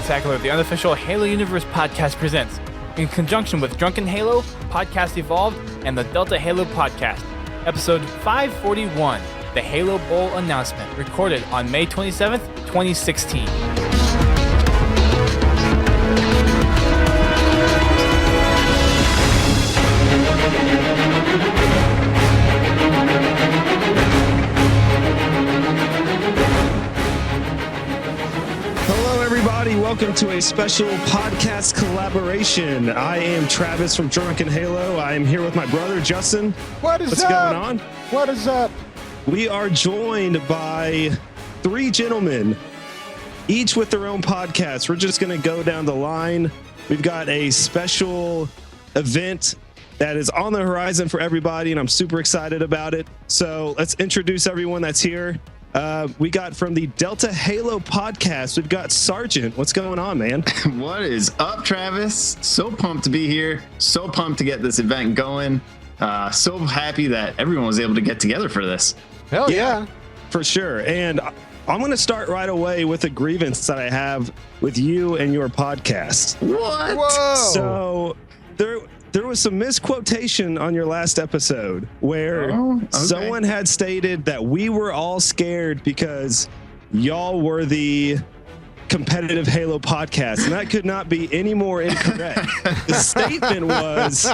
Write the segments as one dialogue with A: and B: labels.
A: Podtacular, the unofficial Halo Universe podcast presents, in conjunction with Drunken Halo, Podcast Evolved, and the Delta Halo podcast, episode 541, the Halo Bowl announcement, recorded on May 27th, 2016.
B: Welcome to a special podcast collaboration. I am Travis from Drunken Halo. I am here with my brother, Justin.
C: What's
B: going on?
C: What is up?
B: We are joined by three gentlemen, each with their own podcast. We're just going to go down the line. We've got a special event that is on the horizon for everybody, and I'm super excited about it. So let's introduce everyone that's here. We got from the Delta Halo podcast, we've got Sergeant. What's going on, man?
D: What is up, Travis? So pumped to be here. So pumped to get this event going. So happy that everyone was able to get together for this.
C: Hell yeah.
B: For sure. And I'm going to start right away with a grievance that I have with you and your podcast.
D: What?
C: Whoa.
B: So there was some misquotation on your last episode where someone had stated that we were all scared because y'all were the competitive Halo podcast, and that could not be any more incorrect. The statement was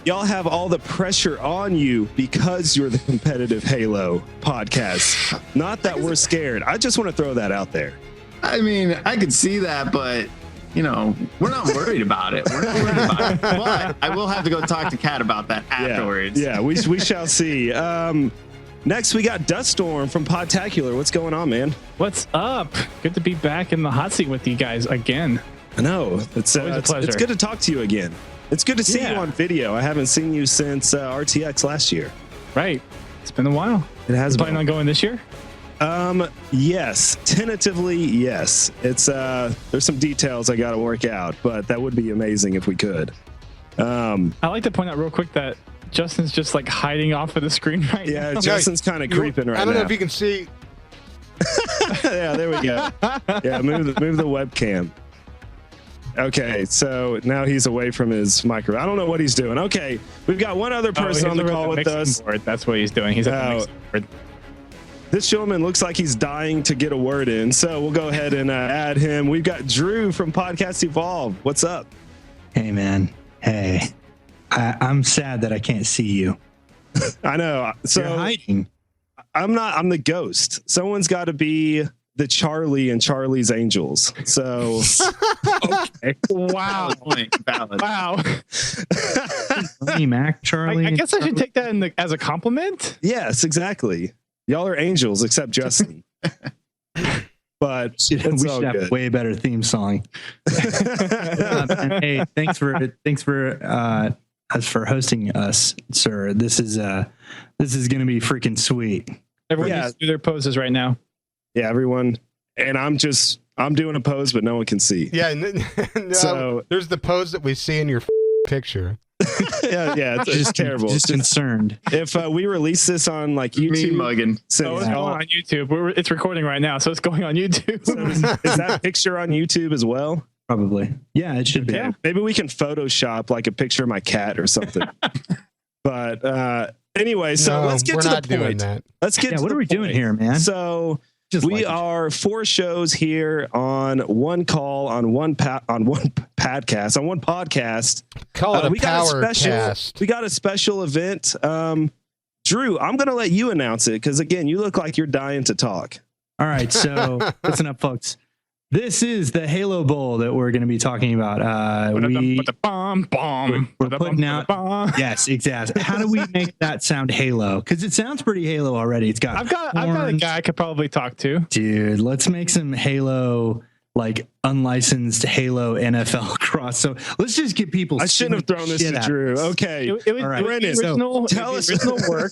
B: y'all have all the pressure on you because you're the competitive Halo podcast, not that we're scared. I just want to throw that out there.
D: I mean, I could see that, but you know, we're not worried about it. We're not worried about it. But I will have to go talk to Kat about that afterwards.
B: Yeah, we shall see. Next, we got Duststorm from Podtacular. What's going on, man?
E: What's up? Good to be back in the hot seat with you guys again.
B: I know. It's
E: always a pleasure.
B: It's good to talk to you again. It's good to see you on video. I haven't seen you since RTX last year.
E: Right. It's been a while.
B: It has been.
E: Planning on going this year?
B: Yes. Tentatively, yes. It's there's some details I got to work out, but that would be amazing if we could.
E: I like to point out real quick that Justin's just like hiding off of the screen right now.
B: Yeah, Justin's kind of creeping right now.
C: I don't know if you can see.
B: Yeah, there we go. Yeah, move the webcam. Okay, so now he's away from his micro. I don't know what he's doing. Okay, we've got one other person on the call with us.
E: Board. That's what he's doing. He's at the mixing board.
B: This gentleman looks like he's dying to get a word in, so we'll go ahead and add him. We've got Drew from Podcast Evolved. What's up?
F: Hey, man. Hey. I'm sad that I can't see you.
B: I know. So
F: you're hiding.
B: I'm the ghost. Someone's got to be the Charlie and Charlie's Angels. So
E: okay. Wow.
D: Valid.
E: Wow.
F: Mac, Charlie.
E: I guess I should take that as a compliment.
B: Yes, exactly. Y'all are angels except Justin. But
F: we should have a way better theme song. Hey, thanks for hosting us, sir. This is gonna be freaking sweet.
E: Everyone needs to do their poses right now.
B: Yeah, everyone. And I'm doing a pose, but no one can see.
C: Yeah, no, so there's the pose that we see in your picture.
B: yeah, it's just terrible.
F: Just concerned.
B: If we release this on like YouTube,
D: mugging.
E: It's going on YouTube. It's recording right now, so it's going on YouTube.
B: So is that picture on YouTube as well?
F: Probably. Yeah, it should be.
B: Yeah. Maybe we can Photoshop like a picture of my cat or something. But anyway, so let's get to the point. Let's get.
F: What are we doing here, man?
B: So we are 4 shows here on one call on one podcast.
C: Call it a power cast.
B: We got a special event. Drew, I'm going to let you announce it because again, you look like you're dying to talk.
F: All right, so listen up, folks. This is the Halo Bowl that we're going to be talking about. We're putting out. Yes, exactly. How do we make that sound Halo? Because it sounds pretty Halo already. It's got.
E: I've got a guy I could probably talk to.
F: Dude, let's make some Halo, like unlicensed Halo NFL cross. So let's just get people.
B: I shouldn't have thrown this to Drew. Okay,
E: it would be original. Tell us original work.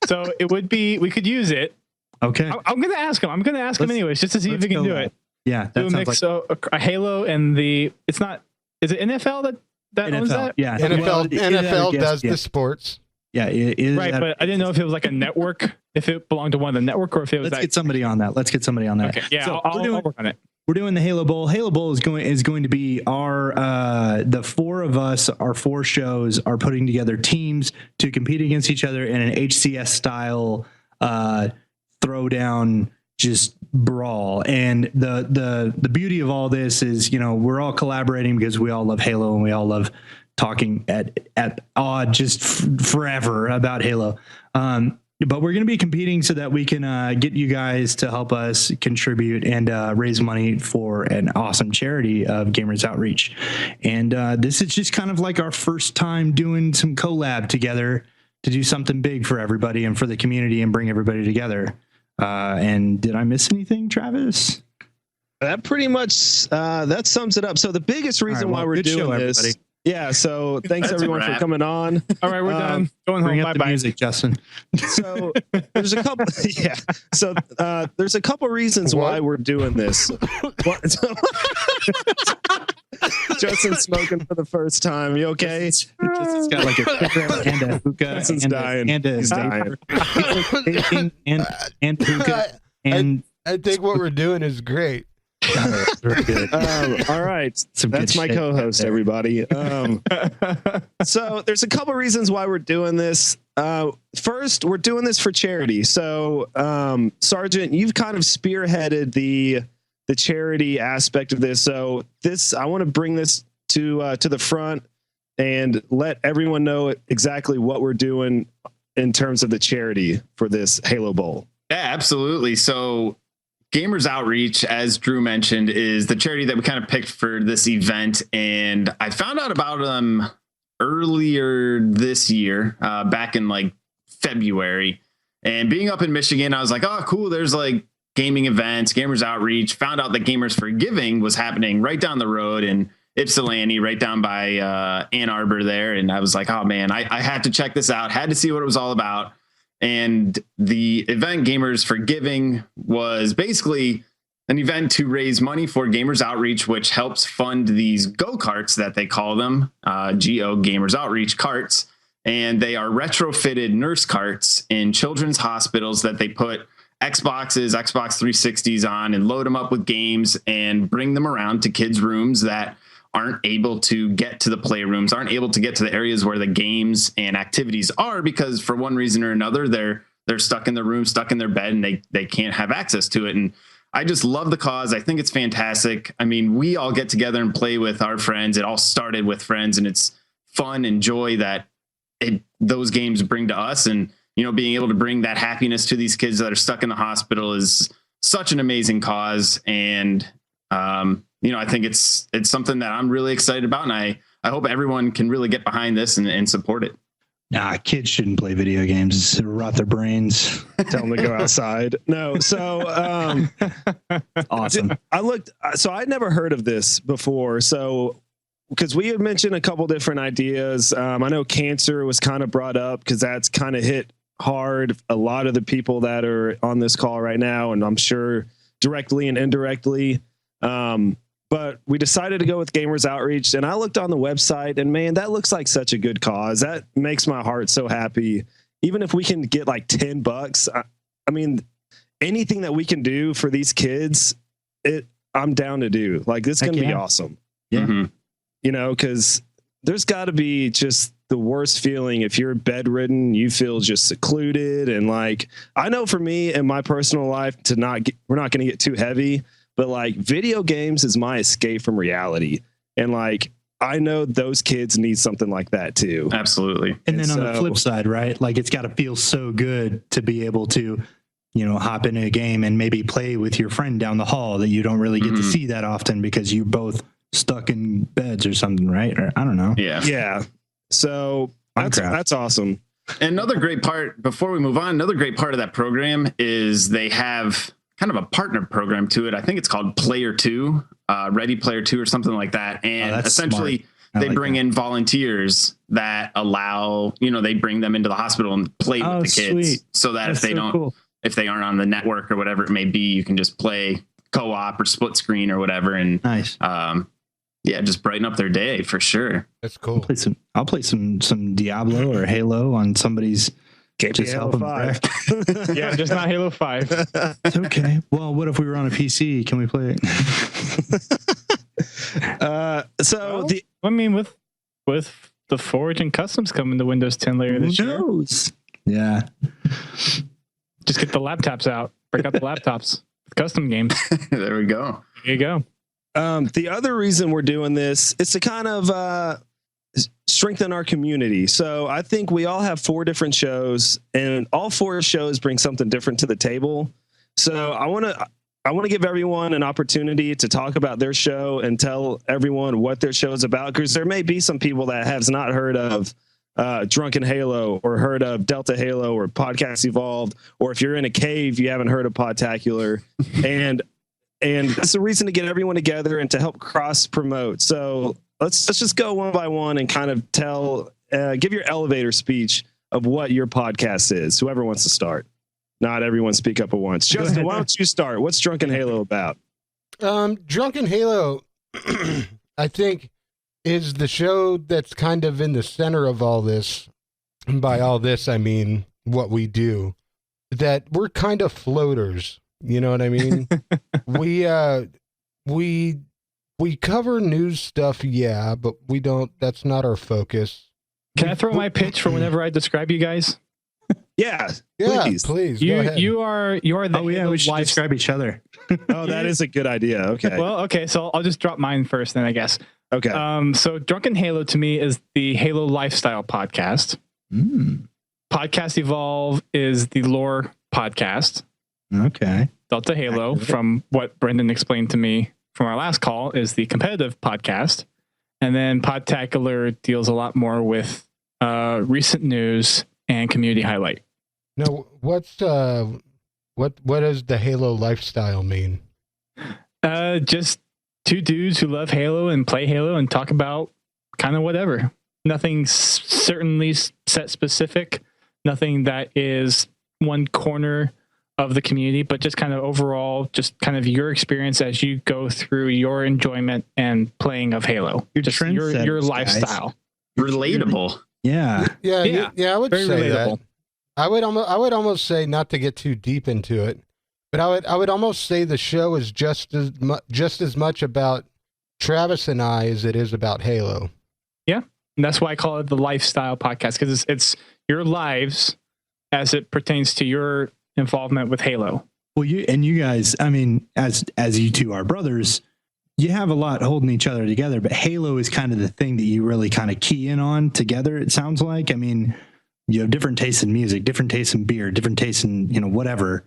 E: So it would be. We could use it.
F: Okay.
E: I'm going to ask him. I'm going to ask him anyways, just to see if he can do it.
F: Yeah,
E: do a mix a Halo and it's not. Is it NFL that owns that?
F: Yeah,
C: NFL does the sports.
F: Yeah, it is
E: right. But I didn't know if it was like a network, if it belonged to one of the network, or if it was.
F: Let's get somebody on that.
E: Okay, yeah, so I'll work on it.
F: we're doing the Halo Bowl. Halo Bowl is going to be our the four of us, our four shows are putting together teams to compete against each other in an HCS style throwdown, just brawl. And the beauty of all this is, we're all collaborating because we all love Halo and we all love talking at odd just forever about Halo. But we're going to be competing so that we can get you guys to help us contribute and raise money for an awesome charity of Gamers Outreach. And this is just kind of like our first time doing some collab together to do something big for everybody and for the community and bring everybody together. And did I miss anything, Travis?
B: That pretty much that sums it up. So the biggest reason why we're doing this. Everybody. Yeah, so thanks everyone for coming on.
E: All right, we're done. Going home.
F: Bye bye. Music, Justin.
B: So there's a couple. Yeah. So there's a couple reasons why we're doing this. Justin's smoking for the first time. You okay?
F: Justin's got like a cigarette and a hookah.
B: Justin's dying.
F: He's dying. And hookah. And
C: I think what we're doing is great.
B: Very good. All right. That's my co-host, everybody. So there's a couple reasons why we're doing this. First, we're doing this for charity. So, Sergeant, you've kind of spearheaded the charity aspect of this. So I want to bring this to the front and let everyone know exactly what we're doing in terms of the charity for this Halo Bowl.
D: Yeah, absolutely. So Gamers Outreach, as Drew mentioned, is the charity that we kind of picked for this event. And I found out about them earlier this year, back in like February. And being up in Michigan, I was like, oh, cool. There's like gaming events, Gamers Outreach. Found out that Gamers for Giving was happening right down the road in Ypsilanti, right down by Ann Arbor there. And I was like, oh, man, I had to check this out, had to see what it was all about. And the event Gamers for Giving was basically an event to raise money for Gamers Outreach, which helps fund these go-karts that they call them, GO Gamers Outreach carts. And they are retrofitted nurse carts in children's hospitals that they put Xboxes, Xbox 360s on and load them up with games and bring them around to kids' rooms that aren't able to get to the playrooms, aren't able to get to the areas where the games and activities are because for one reason or another, they're stuck in their room, stuck in their bed, and they can't have access to it. And I just love the cause. I think it's fantastic. I mean, we all get together and play with our friends. It all started with friends, and it's fun and joy that those games bring to us. And, being able to bring that happiness to these kids that are stuck in the hospital is such an amazing cause. And, I think it's something that I'm really excited about, and I hope everyone can really get behind this and support it.
F: Nah, kids shouldn't play video games. It'll rot their brains.
B: Tell them to go outside. No, so
F: awesome.
B: I'd never heard of this before. So because we had mentioned a couple different ideas. I know cancer was kind of brought up because that's kind of hit hard a lot of the people that are on this call right now, and I'm sure directly and indirectly. But we decided to go with Gamers Outreach, and I looked on the website, and man, that looks like such a good cause. That makes my heart so happy. Even if we can get like $10, I mean, anything that we can do for these kids, I'm down to do. Like, this is going to be awesome.
F: Yeah.
D: Mm-hmm.
B: Because there's got to be just the worst feeling if you're bedridden, you feel just secluded. And like, I know for me in my personal life we're not going to get too heavy, but like video games is my escape from reality. And like, I know those kids need something like that too.
D: Absolutely.
F: And then on the flip side, right? Like, it's got to feel so good to be able to, hop into a game and maybe play with your friend down the hall that you don't really get to see that often because you both stuck in beds or something, right? Or I don't know.
D: Yeah.
B: Yeah. So that's awesome.
D: And another great part, before we move on, another great part of that program is they have kind of a partner program to it. I think it's called Player 2, Ready Player 2 or something like that. And essentially they bring in volunteers that allow, they bring them into the hospital and play with the kids.
F: Sweet.
D: So that if they aren't on the network or whatever it may be, you can just play co-op or split screen or whatever. And
F: nice.
D: Just brighten up their day for sure.
C: That's cool.
F: I'll play some Diablo or Halo on somebody's Just help him wreck.
E: Yeah, just not Halo 5.
F: It's okay. Well, what if we were on a PC? Can we play it?
E: With the Forge and Customs coming to Windows 10 later this year.
F: Yeah.
E: Just get the laptops out. Break out the laptops. Custom games.
D: There we go.
E: There you go.
B: The other reason we're doing this is to kind of strengthen our community. So I think we all have 4 different shows, and all 4 shows bring something different to the table. So I want to give everyone an opportunity to talk about their show and tell everyone what their show is about, because there may be some people that have not heard of Drunken Halo or heard of Delta Halo or Podcast Evolved, or if you're in a cave, you haven't heard of Podtacular. and that's the reason to get everyone together and to help cross promote. So let's just go one by one and kind of give your elevator speech of what your podcast is. Whoever wants to start. Not everyone speak up at once. Justin, why don't you start? What's Drunken Halo about?
C: Drunken Halo, I think, is the show that's kind of in the center of all this. And by all this, I mean what we do. That we're kind of floaters. You know what I mean? We cover news stuff, yeah, but we don't. That's not our focus.
E: Can I throw my pitch for whenever I describe you guys?
B: Yeah,
C: please.
E: You are the
F: we should describe each other.
B: Oh, that is a good idea. Okay.
E: Well, okay, so I'll just drop mine first then, I guess.
B: Okay.
E: So Drunken Halo to me is the Halo lifestyle podcast. Podcast Evolve is the lore podcast.
F: Okay.
E: Delta Halo, from what Brendan explained to me from our last call, is the competitive podcast. And then Podtacular deals a lot more with recent news and community highlight.
C: No, what does the Halo lifestyle mean?
E: Just 2 dudes who love Halo and play Halo and talk about kind of whatever. Nothing certainly set specific. Nothing that is one corner of the community, but just kind of overall, just kind of your experience as you go through your enjoyment and playing of Halo. Your lifestyle.
D: Relatable.
C: Yeah. I would
E: Very
C: say
E: relatable.
C: that. I would almost say, not to get too deep into it, but I would almost say the show is just as much about Travis and I as it is about Halo.
E: Yeah, and that's why I call it the lifestyle podcast, because it's your lives as it pertains to your involvement with Halo.
F: Well, you guys, I mean, as you two are brothers, you have a lot holding each other together, but Halo is kind of the thing that you really kind of key in on together. It sounds like, I mean, you have different tastes in music, different tastes in beer, different tastes in, whatever,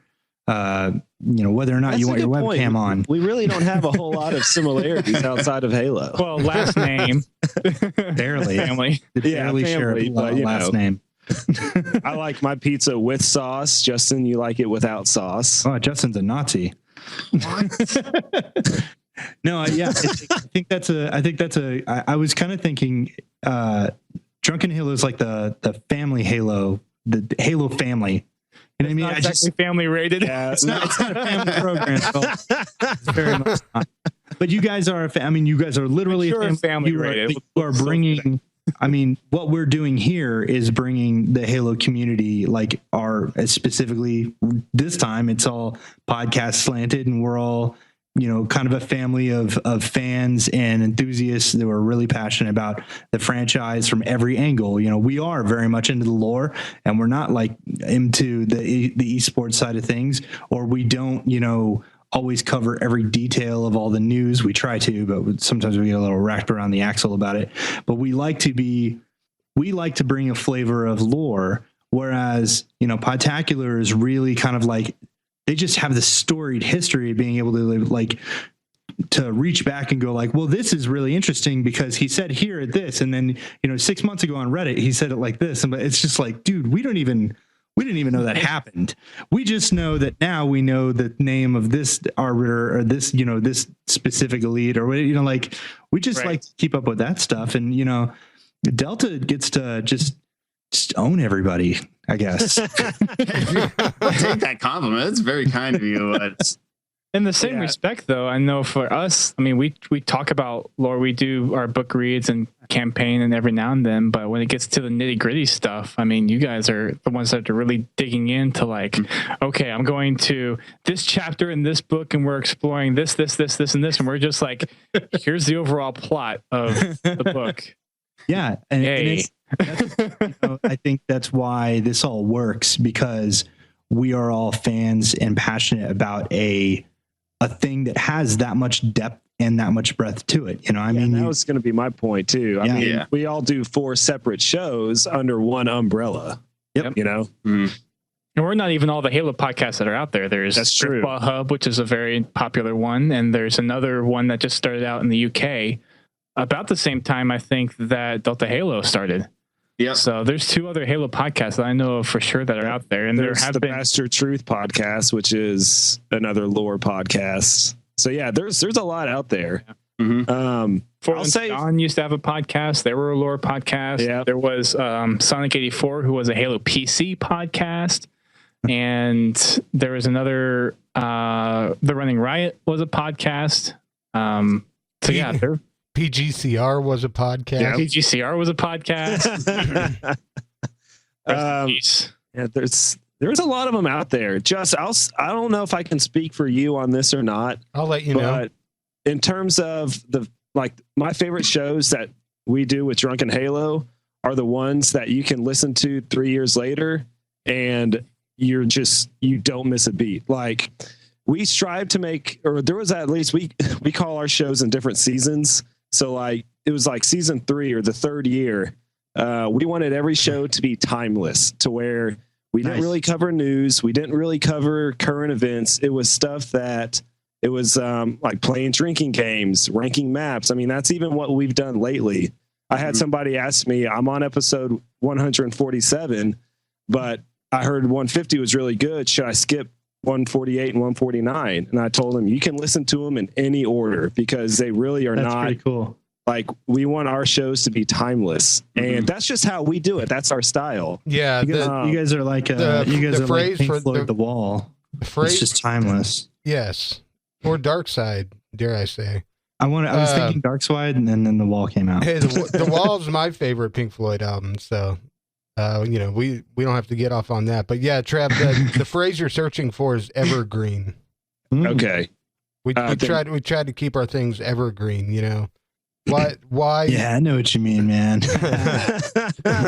F: whether or not you want your webcam on.
B: We really don't have a whole lot of similarities outside of Halo.
E: Well, last name.
F: Barely.
E: Family.
F: Barely share a last name.
B: I like my pizza with sauce. Justin, you like it without sauce.
F: Oh, Justin's a Nazi. No, yeah, I was kind of thinking, Drunken Halo is like the family Halo, the Halo family. You know what I mean?
E: Not exactly family rated.
F: Yeah, it's not a family program. So it's very much not. But you guys are, you guys are literally
E: a family rated.
F: You are bringing, what we're doing here is bringing the Halo community, like specifically this time, it's all podcast slanted, and we're all, kind of a family of fans and enthusiasts that were really passionate about the franchise from every angle. We are very much into the lore, and we're not like into the esports side of things, or we don't, always cover every detail of all the news. We try to, but sometimes we get a little wrapped around the axle about it. But we like to bring a flavor of lore, whereas, Podtacular is really kind of like, they just have this storied history of being able to to reach back and go like, well, this is really interesting because he said here at this, and then 6 months ago on Reddit he said it like this, and it's just like, dude, we didn't even know that happened. We just know that now we know the name of this arbiter or this this specific elite, or we just like to keep up with that stuff, and Delta gets to just own everybody, I guess.
D: I'll take that compliment. It's very kind of you.
E: In the same respect, though, I know for us, I mean, we talk about lore, we do our book reads and campaign and every now and then, but when it gets to the nitty gritty stuff, I mean, you guys are the ones that are really digging into like, okay, I'm going to this chapter in this book and we're exploring this, and this, and we're just like, here's the overall plot of the book.
F: Yeah. And I think that's why this all works, because we are all fans and passionate about a thing that has that much depth and that much breadth to it. You know, I mean,
B: that was going to be my point too. I mean, we all do 4 separate shows under one umbrella.
F: Yep.
B: You know,
E: and we're not even all the Halo podcasts that are out there. There's Driftball Hub, which is a very popular one. And there's another one that just started out in the UK about the same time, I think, that Delta Halo started.
D: Yeah.
E: So there's 2 other Halo podcasts that I know of for sure that are out there. And
B: there's
E: there have
B: the
E: been
B: Master Truth podcast, which is another lore podcast. So yeah, there's a lot out there. I'll say
E: John used to have a podcast. They were a lore podcast.
B: Yeah.
E: There was Sonic 84, who was a Halo PC podcast. And there was another, The Running Riot was a podcast. So yeah, they're
C: PGCR was a podcast.
E: Yeah, PGCR was a podcast.
B: Yeah, there's a lot of them out there. Just I don't know if I can speak for you on this or not.
C: I'll let you know.
B: In terms of my favorite shows that we do with Drunken Halo are the ones that you can listen to 3 years later and you don't miss a beat. Like we strive to make, or there was at least we call our shows in different seasons. So like it was like season 3 or the 3rd year. We wanted every show to be timeless, to where we didn't really cover news. We didn't really cover current events. It was stuff that it was like playing drinking games, ranking maps. I mean, that's even what we've done lately. I had somebody ask me, I'm on episode 147, but I heard 150 was really good. Should I skip 148 and 149? And I told him, you can listen to them in any order because they really are not
F: pretty cool.
B: Like we want our shows to be timeless, and that's just how we do it. That's our style.
C: Yeah,
F: you guys are like the phrase like Pink Floyd, the Wall. The phrase, it's just timeless.
C: Yes, or Dark Side, dare I say?
F: I was thinking Dark Side, and then the Wall came out.
C: Hey, the Wall is my favorite Pink Floyd album, so we don't have to get off on that. But yeah, Trav, the phrase you're searching for is evergreen.
B: Okay,
C: we tried to keep our things evergreen. You know. Why?
F: Yeah, I know what you mean, man.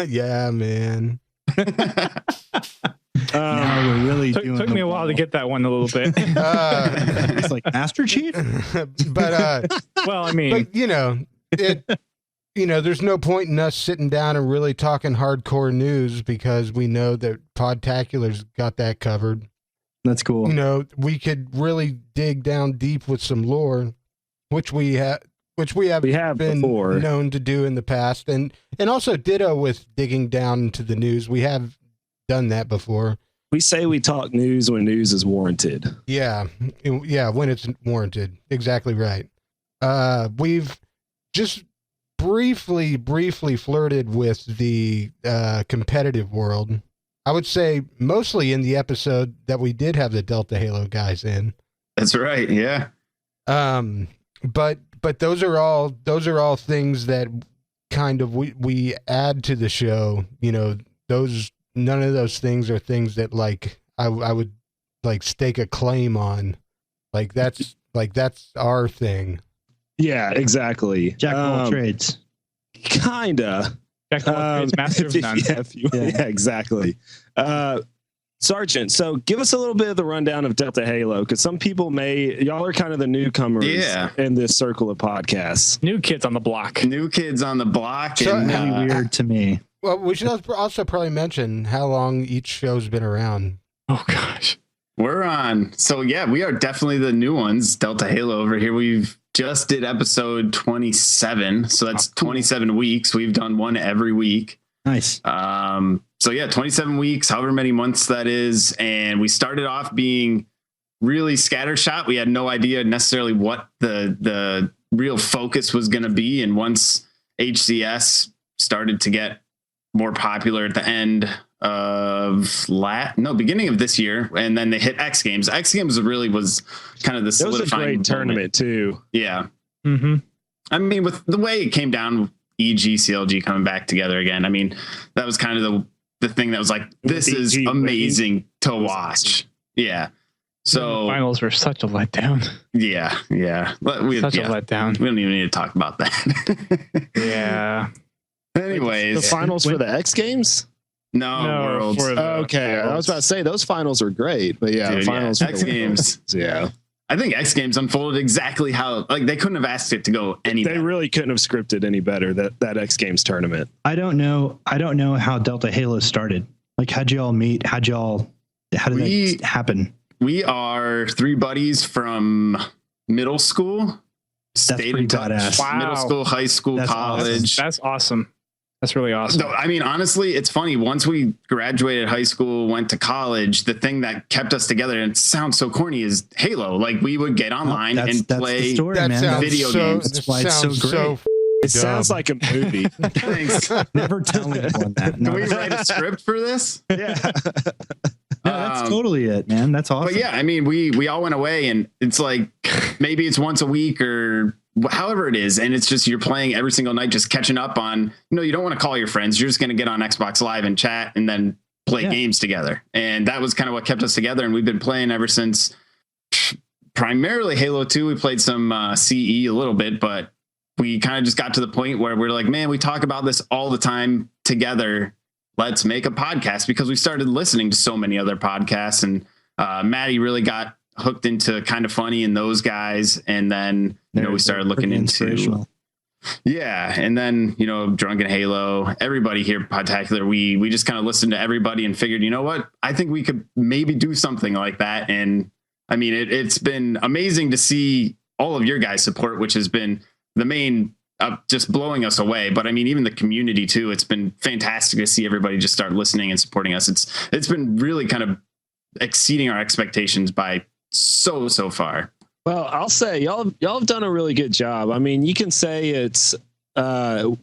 C: Yeah, man.
F: Now we're really
E: took me a while to get that one a little bit.
F: It's like Master Chief,
C: but
E: well, I mean,
C: but there's no point in us sitting down and really talking hardcore news because we know that Podtacular's got that covered.
F: That's cool.
C: We could really dig down deep with some lore, which we have been before. Known to do in the past, and also ditto with digging down into the news. We have done that before.
B: We say we talk news when news is warranted.
C: Yeah, when it's warranted. Exactly right. We've just briefly flirted with the competitive world. I would say mostly in the episode that we did have the Delta Halo guys in.
D: That's right. Yeah.
C: But those are all things that kind of we add to the show. None of those things are things that like I would like stake a claim on. Like that's our thing.
B: Yeah, exactly.
F: Jack of all trades.
B: Kinda.
E: Jack of all trades, master of none.
B: Yeah, exactly. Sergeant, so give us a little bit of the rundown of Delta Halo, because some people y'all are kind of the newcomers in this circle of podcasts.
E: New kids on the block.
D: So,
F: really weird to me.
C: Well, we should also probably mention how long each show's been around.
E: Oh, gosh.
D: We're on. So, yeah, we are definitely the new ones. Delta Halo over here. We've just did episode 27. So that's 27 weeks. We've done one every week.
F: Nice.
D: So yeah, 27 weeks, however many months that is. And we started off being really scattershot. We had no idea necessarily what the real focus was going to be. And once HCS started to get more popular at the end of beginning of this year, and then they hit X Games. X Games really was kind of the solidifying.
B: It was a great tournament too.
D: Yeah.
E: Mm-hmm.
D: I mean, with the way it came down, EG, CLG coming back together again. I mean, that was kind of the thing that was like, this is amazing to watch. Yeah. So
E: the finals were such a letdown.
D: Yeah. Such
E: a letdown.
D: We don't even need to talk about that.
E: Yeah.
D: Anyways,
B: the finals for the X Games?
D: No, Worlds.
B: Okay, I was about to say those finals were great, but yeah,
D: dude,
B: finals
D: X Games.
B: Yeah.
D: I think X Games unfolded exactly how, like, they couldn't have asked it to go any better.
B: They really couldn't have scripted any better, that X Games tournament.
F: I don't know how Delta Halo started. Like, how'd you all meet? How did that happen?
D: We are 3 buddies from middle school.
F: That's pretty badass.
E: Wow.
D: Middle school, high school, college.
E: That's awesome. That's really awesome.
D: No, I mean, honestly, it's funny. Once we graduated high school, went to college, the thing that kept us together, and it sounds so corny, is Halo. Like, we would get online and play video games.
C: That's why it's so great.
B: It sounds like a movie.
D: Thanks.
F: Never tell anyone that.
D: No. Can we write a script for this?
B: Yeah.
F: No, that's totally it, man. That's awesome.
D: But yeah, I mean, we all went away, and it's like, maybe it's once a week or however it is, and it's just you're playing every single night, just catching up on, you don't want to call your friends, you're just going to get on Xbox Live and chat and then play games together. And that was kind of what kept us together, and we've been playing ever since. Primarily Halo 2. We played some CE a little bit, but we kind of just got to the point where we're like, man, we talk about this all the time together, let's make a podcast, because we started listening to so many other podcasts, and Maddie really got hooked into Kind of Funny and those guys, and then we started looking into and then Drunken Halo, everybody here at Podtacular, we just kind of listened to everybody and figured, what, I think we could maybe do something like that. And I mean, it's been amazing to see all of your guys' support, which has been the main just blowing us away. But I mean, even the community too, it's been fantastic to see everybody just start listening and supporting us. It's been really kind of exceeding our expectations by so far.
B: Well, I'll say y'all have done a really good job. I mean, you can say it's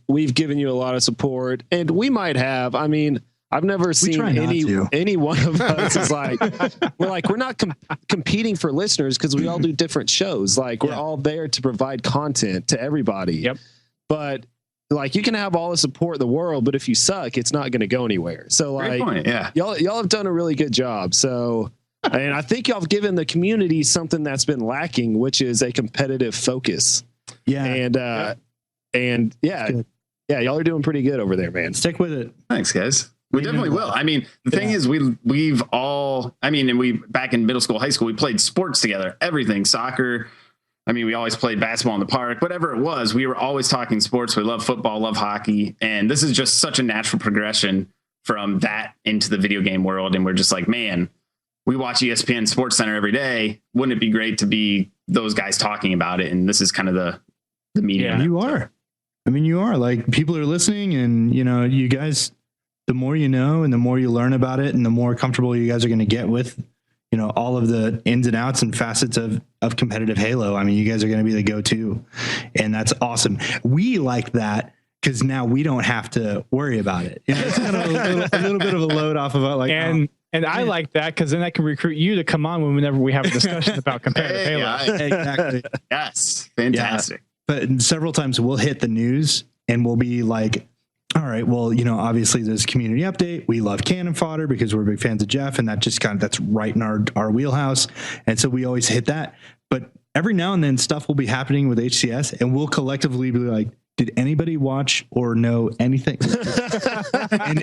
B: we've given you a lot of support, and we might have. I mean, I've never seen any one of us is like we're not competing for listeners, because we all do different shows. Like, we're all there to provide content to everybody.
E: Yep.
B: But like, you can have all the support in the world, but if you suck, it's not going to go anywhere. So like, y'all have done a really good job. So. And I think y'all have given the community something that's been lacking, which is a competitive focus. Yeah. And y'all are doing pretty good over there, man.
F: Stick with it.
D: Thanks, guys. We definitely will. I mean, the thing is, we've all, and we back in middle school, high school, we played sports together, everything, soccer. I mean, we always played basketball in the park, whatever it was. We were always talking sports. We love football, love hockey. And this is just such a natural progression from that into the video game world. And we're just like, man, we watch ESPN Sports Center every day. Wouldn't it be great to be those guys talking about it? And this is kind of the medium.
F: Yeah, you are. I mean, you are. Like, people are listening, and you guys, the more you know and the more you learn about it, and the more comfortable you guys are going to get with all of the ins and outs and facets of competitive Halo. I mean, you guys are going to be the go-to, and that's awesome. We like that, because now we don't have to worry about it. It's kind of a little bit of a load off of it.
E: And I like that, because then I can recruit you to come on whenever we have a discussion about competitive Halo.
F: Exactly.
D: Yes. Fantastic.
F: Yeah. But several times we'll hit the news and we'll be like, all right, well, obviously there's community update. We love Cannon Fodder because we're big fans of Jeff, and that just that's right in our wheelhouse. And so we always hit that. But every now and then stuff will be happening with HCS, and we'll collectively be like, did anybody watch or know anything?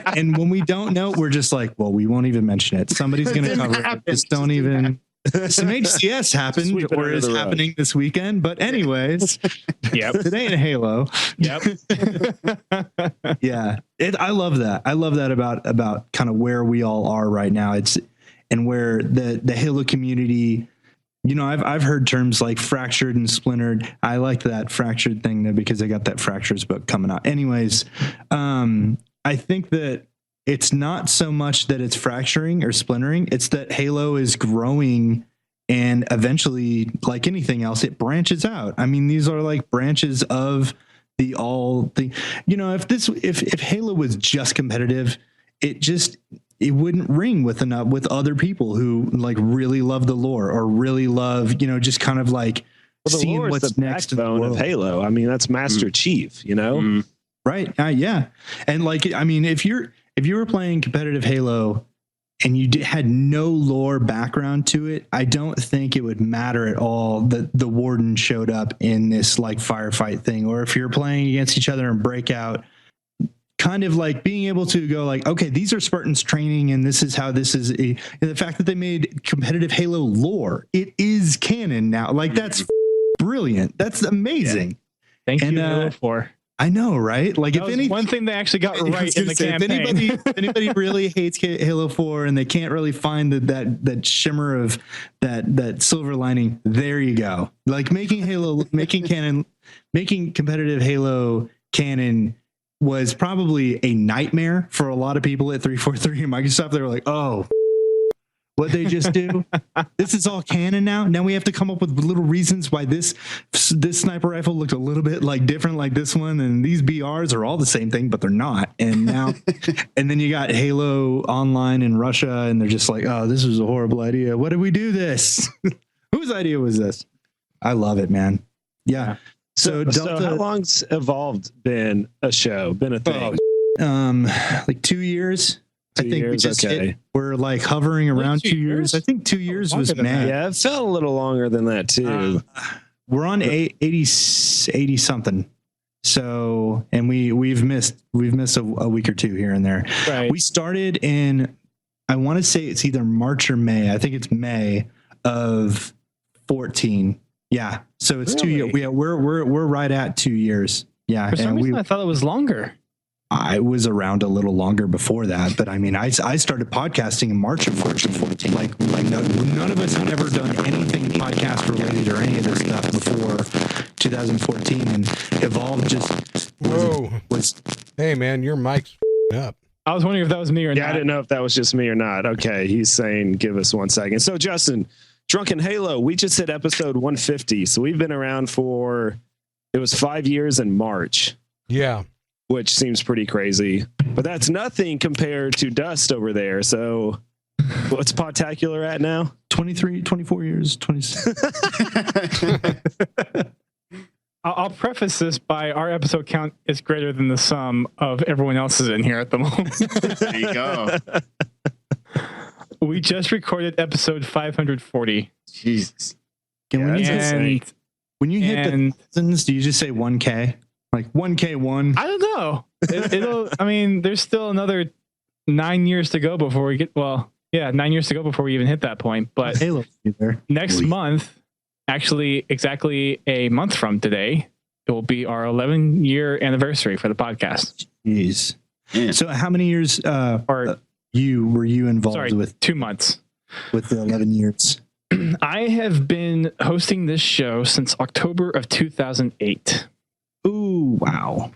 F: and when we don't know, we're just like, well, we won't even mention it. Somebody's going to cover it. Just don't even. Some HCS happened or is happening this weekend. But anyways, it ain't a Halo.
E: Yep.
F: Yeah. I love that. I love that about kind of where we all are right now. And where the Halo community, I've heard terms like fractured and splintered. I like that fractured thing though, because I got that Fractures book coming out. Anyways, I think that it's not so much that it's fracturing or splintering. It's that Halo is growing, and eventually, like anything else, it branches out. I mean, these are like branches of if Halo was just competitive, it it wouldn't ring with other people who like really love the lore or really love, just kind of like seeing what's next in the world
B: of Halo. I mean, that's Master Chief,
F: Right. Yeah. And like, I mean, if you were playing competitive Halo and you had no lore background to it, I don't think it would matter at all that the Warden showed up in this like firefight thing. Or if you're playing against each other in Breakout, kind of like being able to go like, okay, these are Spartans training and this is how this is. And the fact that they made competitive Halo lore, it is canon now. Like that's brilliant. That's amazing.
E: Yeah. Thank you, Halo 4.
F: I know, right? Like, if
E: one thing they actually got right in the campaign.
F: If anybody really hates Halo 4 and they can't really find that shimmer of that silver lining, there you go. Like making competitive Halo canon was probably a nightmare for a lot of people at 343 and Microsoft. They were like, oh, what they just do? This is all canon now. Now we have to come up with little reasons why this sniper rifle looked a little bit like different like this one, and these BRs are all the same thing, but they're not. And now, and then you got Halo Online in Russia, and they're just like, oh, this was a horrible idea. What did we do this? Whose idea was this? I love it, man. Yeah. So
B: how long's Evolved been a thing?
F: Like 2 years. I think we're like hovering around 2 years. I think 2 years was May.
B: Yeah, it felt a little longer than that too.
F: We're on 80 something. So, and we've missed a week or two here and there.
E: Right.
F: We started in, I want to say it's either March or May. I think it's May of 14. Yeah. So it's 2 years. We're right at 2 years. Yeah.
E: For some reason, I thought it was longer.
F: I was around a little longer before that, but I mean, I started podcasting in March of 14. Like none of us had ever done anything podcast related or any of this stuff before 2014, and Evolve just was.
C: Hey man, your mic's up.
E: I was wondering if that was me or not.
B: Yeah, I didn't know if that was just me or not. Okay, he's saying give us 1 second. So Justin, Drunken Halo, we just hit episode 150, so we've been around for it was 5 years in March.
C: Yeah.
B: Which seems pretty crazy, but that's nothing compared to Dust over there. So what's Podtacular at now?
F: 24 years, 26.
E: I'll preface this by our episode count is greater than the sum of everyone else's in here at the moment.
D: There you go.
E: We just recorded episode 540.
D: Jesus.
F: When you hit the thousands, do you just say 1K? Like 1K1?
E: I don't know. I mean, there's still another 9 years to go before we get, 9 years to go before we even hit that point. But
F: Halo
E: next month, actually exactly a month from today, it will be our 11-year anniversary for the podcast.
F: Jeez. Yeah. So how many years were you involved with?
E: 2 months.
F: With the 11 years.
E: I have been hosting this show since October of 2008.
F: Ooh, wow.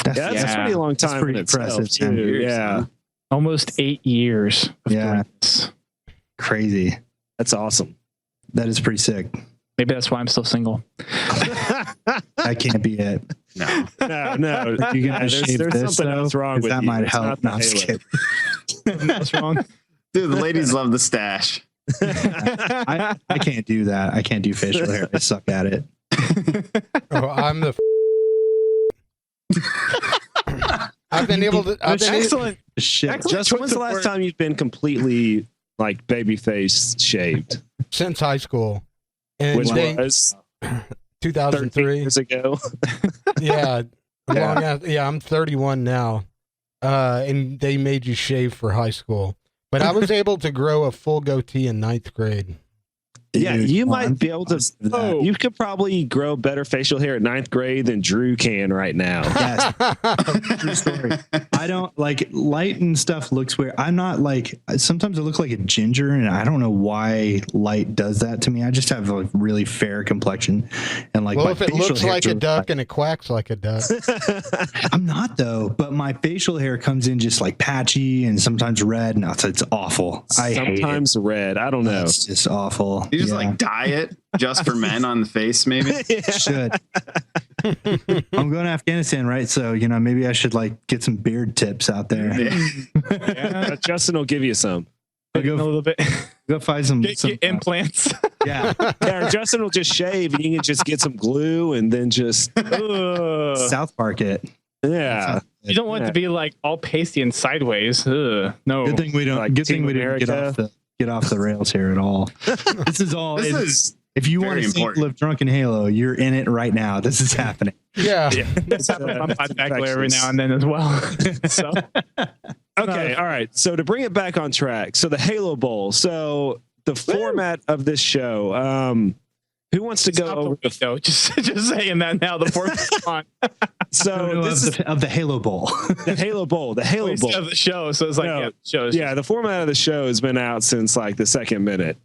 B: That's a pretty long time.
F: That's pretty impressive.
B: Too. Yeah.
E: Almost 8 years.
F: Crazy.
B: That's awesome.
F: That is pretty sick.
E: Maybe that's why I'm still single.
F: That can't be it.
B: No.
F: There's
B: something else wrong with
F: that.
B: You.
F: Might help. No,
E: What's wrong?
D: Dude, the ladies love the stash.
F: I can't do that. I can't do facial hair. I suck at it.
C: I'm the I've been able to.
B: Excellent.
F: Shit.
B: Just when's the last time you've been completely like babyface shaved?
C: Since high school, and
B: which was
C: 2003
B: years ago.
C: Yeah, I'm 31 now, and they made you shave for high school, but I was able to grow a full goatee in 9th grade.
B: Yeah, you might be able to. You could probably grow better facial hair at 9th grade than Drew can right now.
F: Yes. True story. I don't like light and stuff looks weird. I'm not like, sometimes I look like a ginger, and I don't know why light does that to me. I just have a really fair complexion, and like,
C: well, if it looks like a duck and it quacks like a duck.
F: I'm not though, but my facial hair comes in just like patchy and sometimes red. No, it's awful.
B: Sometimes red. I don't know.
F: It's just awful.
D: You just like dye it just for men on the face, maybe?
F: Should. I'm going to Afghanistan, right? So, maybe I should get some beard tips out there.
B: Yeah. Justin will give you some.
E: I'll go a little bit.
F: Go find some
E: Get implants.
F: Yeah.
B: Justin will just shave and you can just get some glue and then just
F: South Park it.
B: Yeah.
E: You don't want it to be all pasty and sideways. No.
F: Good thing we don't. Good thing we didn't get off the rails here at all. This is all. If you want a sample of Drunken Halo, you're in it right now. This is happening.
C: Yeah.
E: Let's have a Podtacular every now and then as well. So.
B: Okay, all right. So to bring it back on track, so the Halo Bowl. So the format of this show. Who wants to go over
E: the show? Just saying that now. The format's on.
F: So this is of the Halo Bowl.
B: The Halo Bowl. The Halo Bowl
E: of the show. So it's
B: the format of the show has been out since the second minute.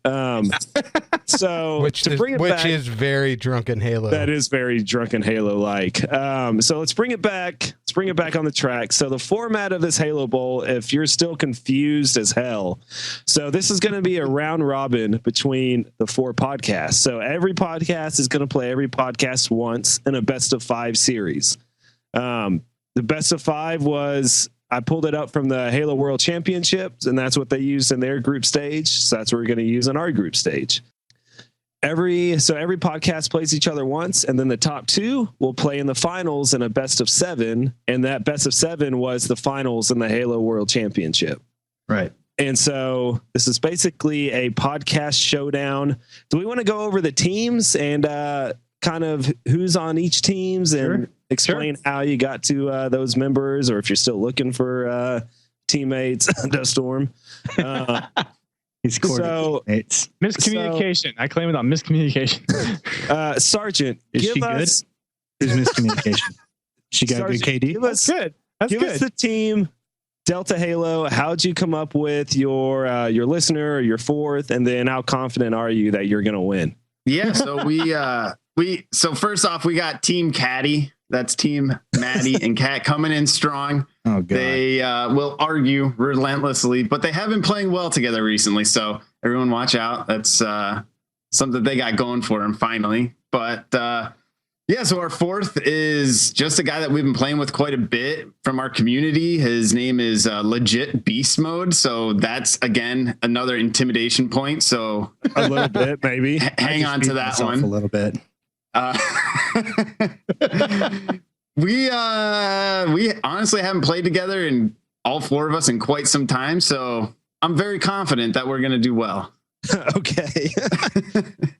B: So
C: which is very Drunken Halo.
B: That is very Drunken Halo like. So let's bring it back. Let's bring it back on the track. So the format of this Halo Bowl, if you're still confused as hell, so this is going to be a round robin between the 4 podcasts. So every podcast is going to play every podcast once in a best of 5 series. The best of 5 was, I pulled it up from the Halo World Championships, and that's what they used in their group stage. So that's what we're going to use in our group stage. Every podcast plays each other once, and then the top 2 will play in the finals in a best of 7. And that best of 7 was the finals in the Halo World Championship.
F: Right.
B: And so this is basically a podcast showdown. Do we want to go over the teams and kind of who's on each teams and explain how you got to those members, or if you're still looking for teammates? Duststorm.
F: He's teammates.
E: Miscommunication. I claim it on miscommunication.
B: Sergeant,
F: is she good? Who's miscommunication? She got
B: Sergeant,
F: good KD.
B: Give us the team. Delta Halo, how'd you come up with your listener or your 4th, and then how confident are you that you're going to win?
D: Yeah, so so first off, we got Team Caddy. That's Team Maddie and Kat coming in strong.
F: Oh, God.
D: They will argue relentlessly, but they have been playing well together recently. So everyone watch out. That's something they got going for them finally. But yeah, so our 4th is just a guy that we've been playing with quite a bit from our community. His name is Legit Beast Mode. So that's, again, another intimidation point. So
B: a little bit, maybe.
D: Hang on to that one.
F: A little bit.
D: We honestly haven't played together in all 4 of us in quite some time. So I'm very confident that we're going to do well.
B: Okay.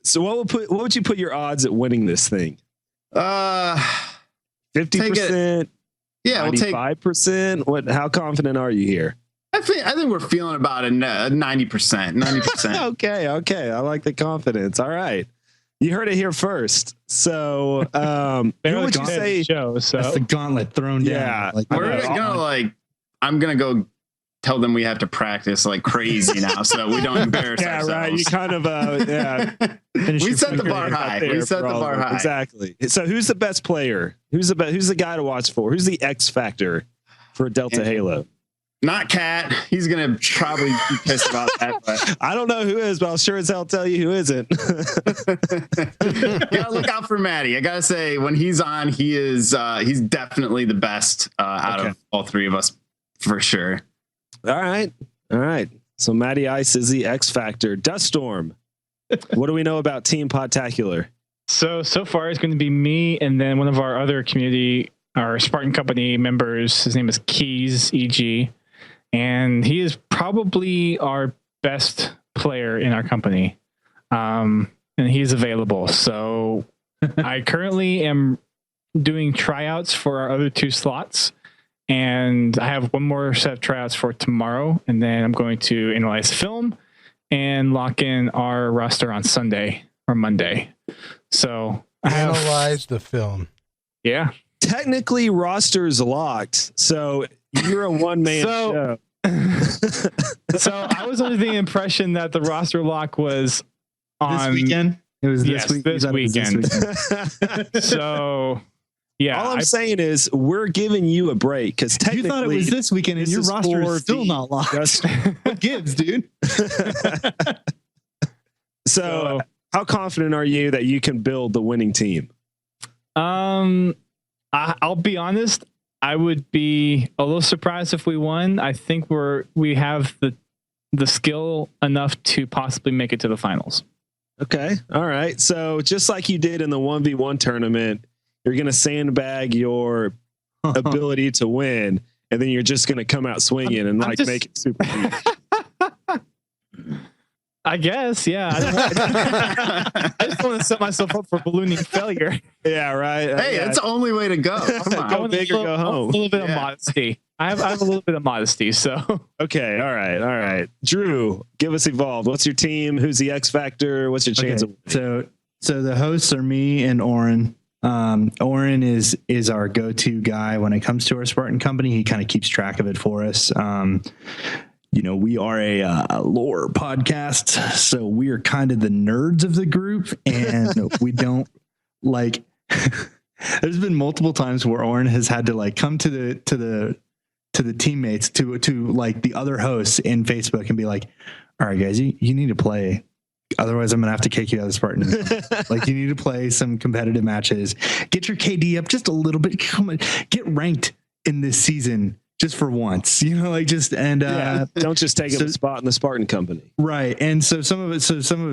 B: So what would you put your odds at winning this thing? 50%.
D: Yeah, we'll take
B: 5%. What? How confident are you here?
D: I think we're feeling about a 90%. 90%.
B: Okay. I like the confidence. All right. You heard it here first. So, who would you say?
F: That's the gauntlet thrown down.
B: Yeah,
D: we're gonna I'm gonna go tell them we have to practice like crazy now, so we don't embarrass ourselves.
B: Yeah, right. You kind of,
D: we set the bar high.
B: Exactly. So, who's the best player? Who's the guy to watch for? Who's the X factor for Delta Halo?
D: Not Cat. He's gonna probably be pissed about that. But
B: I don't know who is, but I'll sure as hell tell you who isn't.
D: Yeah, look out for Maddie. I gotta say, when he's on, he's definitely the best out of all 3 of us for sure.
B: All right. So Maddie Ice is the X factor. Duststorm. What do we know about Team Podtacular?
E: So far it's going to be me and then one of our other community, our Spartan Company members. His name is Keys EG. And he is probably our best player in our company. And he's available. So I currently am doing tryouts for our other 2 slots. And I have one more set of tryouts for tomorrow. And then I'm going to analyze film and lock in our roster on Sunday or Monday. So
C: analyze the film.
E: Yeah.
B: Technically, roster's locked. So you're a one-man show.
E: So I was under the impression that the roster lock was on
F: this weekend. It was this
E: weekend. So yeah,
B: all I'm saying is we're giving you a break because technically
F: you thought it was this weekend and your roster is still not locked. What gives, dude?
B: So how confident are you that you can build the winning team?
E: I'll be honest. I would be a little surprised if we won. I think we have the skill enough to possibly make it to the finals.
B: Okay. All right. So just like you did in the 1v1 tournament, you're going to sandbag your ability to win, and then you're just going to come out swinging and make it super huge.
E: I guess, yeah. I just want to set myself up for ballooning failure.
B: Yeah, right.
D: Hey, that's the only way to go. Come on.
B: Go big or go home.
E: A little bit of modesty. I have a little bit of modesty, so.
B: Okay, all right. Drew, give us Evolved. What's your team? Who's the X Factor? What's your chance of
F: winning? So the hosts are me and Oren. Oren is our go-to guy when it comes to our Spartan company. He kind of keeps track of it for us. We are a lore podcast, so we are kind of the nerds of the group, and we don't like. There's been multiple times where Oren has had to like come to the teammates to like the other hosts in Facebook and be like, "All right, guys, you need to play. Otherwise, I'm gonna have to kick you out of Spartan. Like, you need to play some competitive matches. Get your KD up just a little bit. Come on, get ranked in this season." Just for once, don't just
B: take a spot in the Spartan company.
F: Right. And so some of us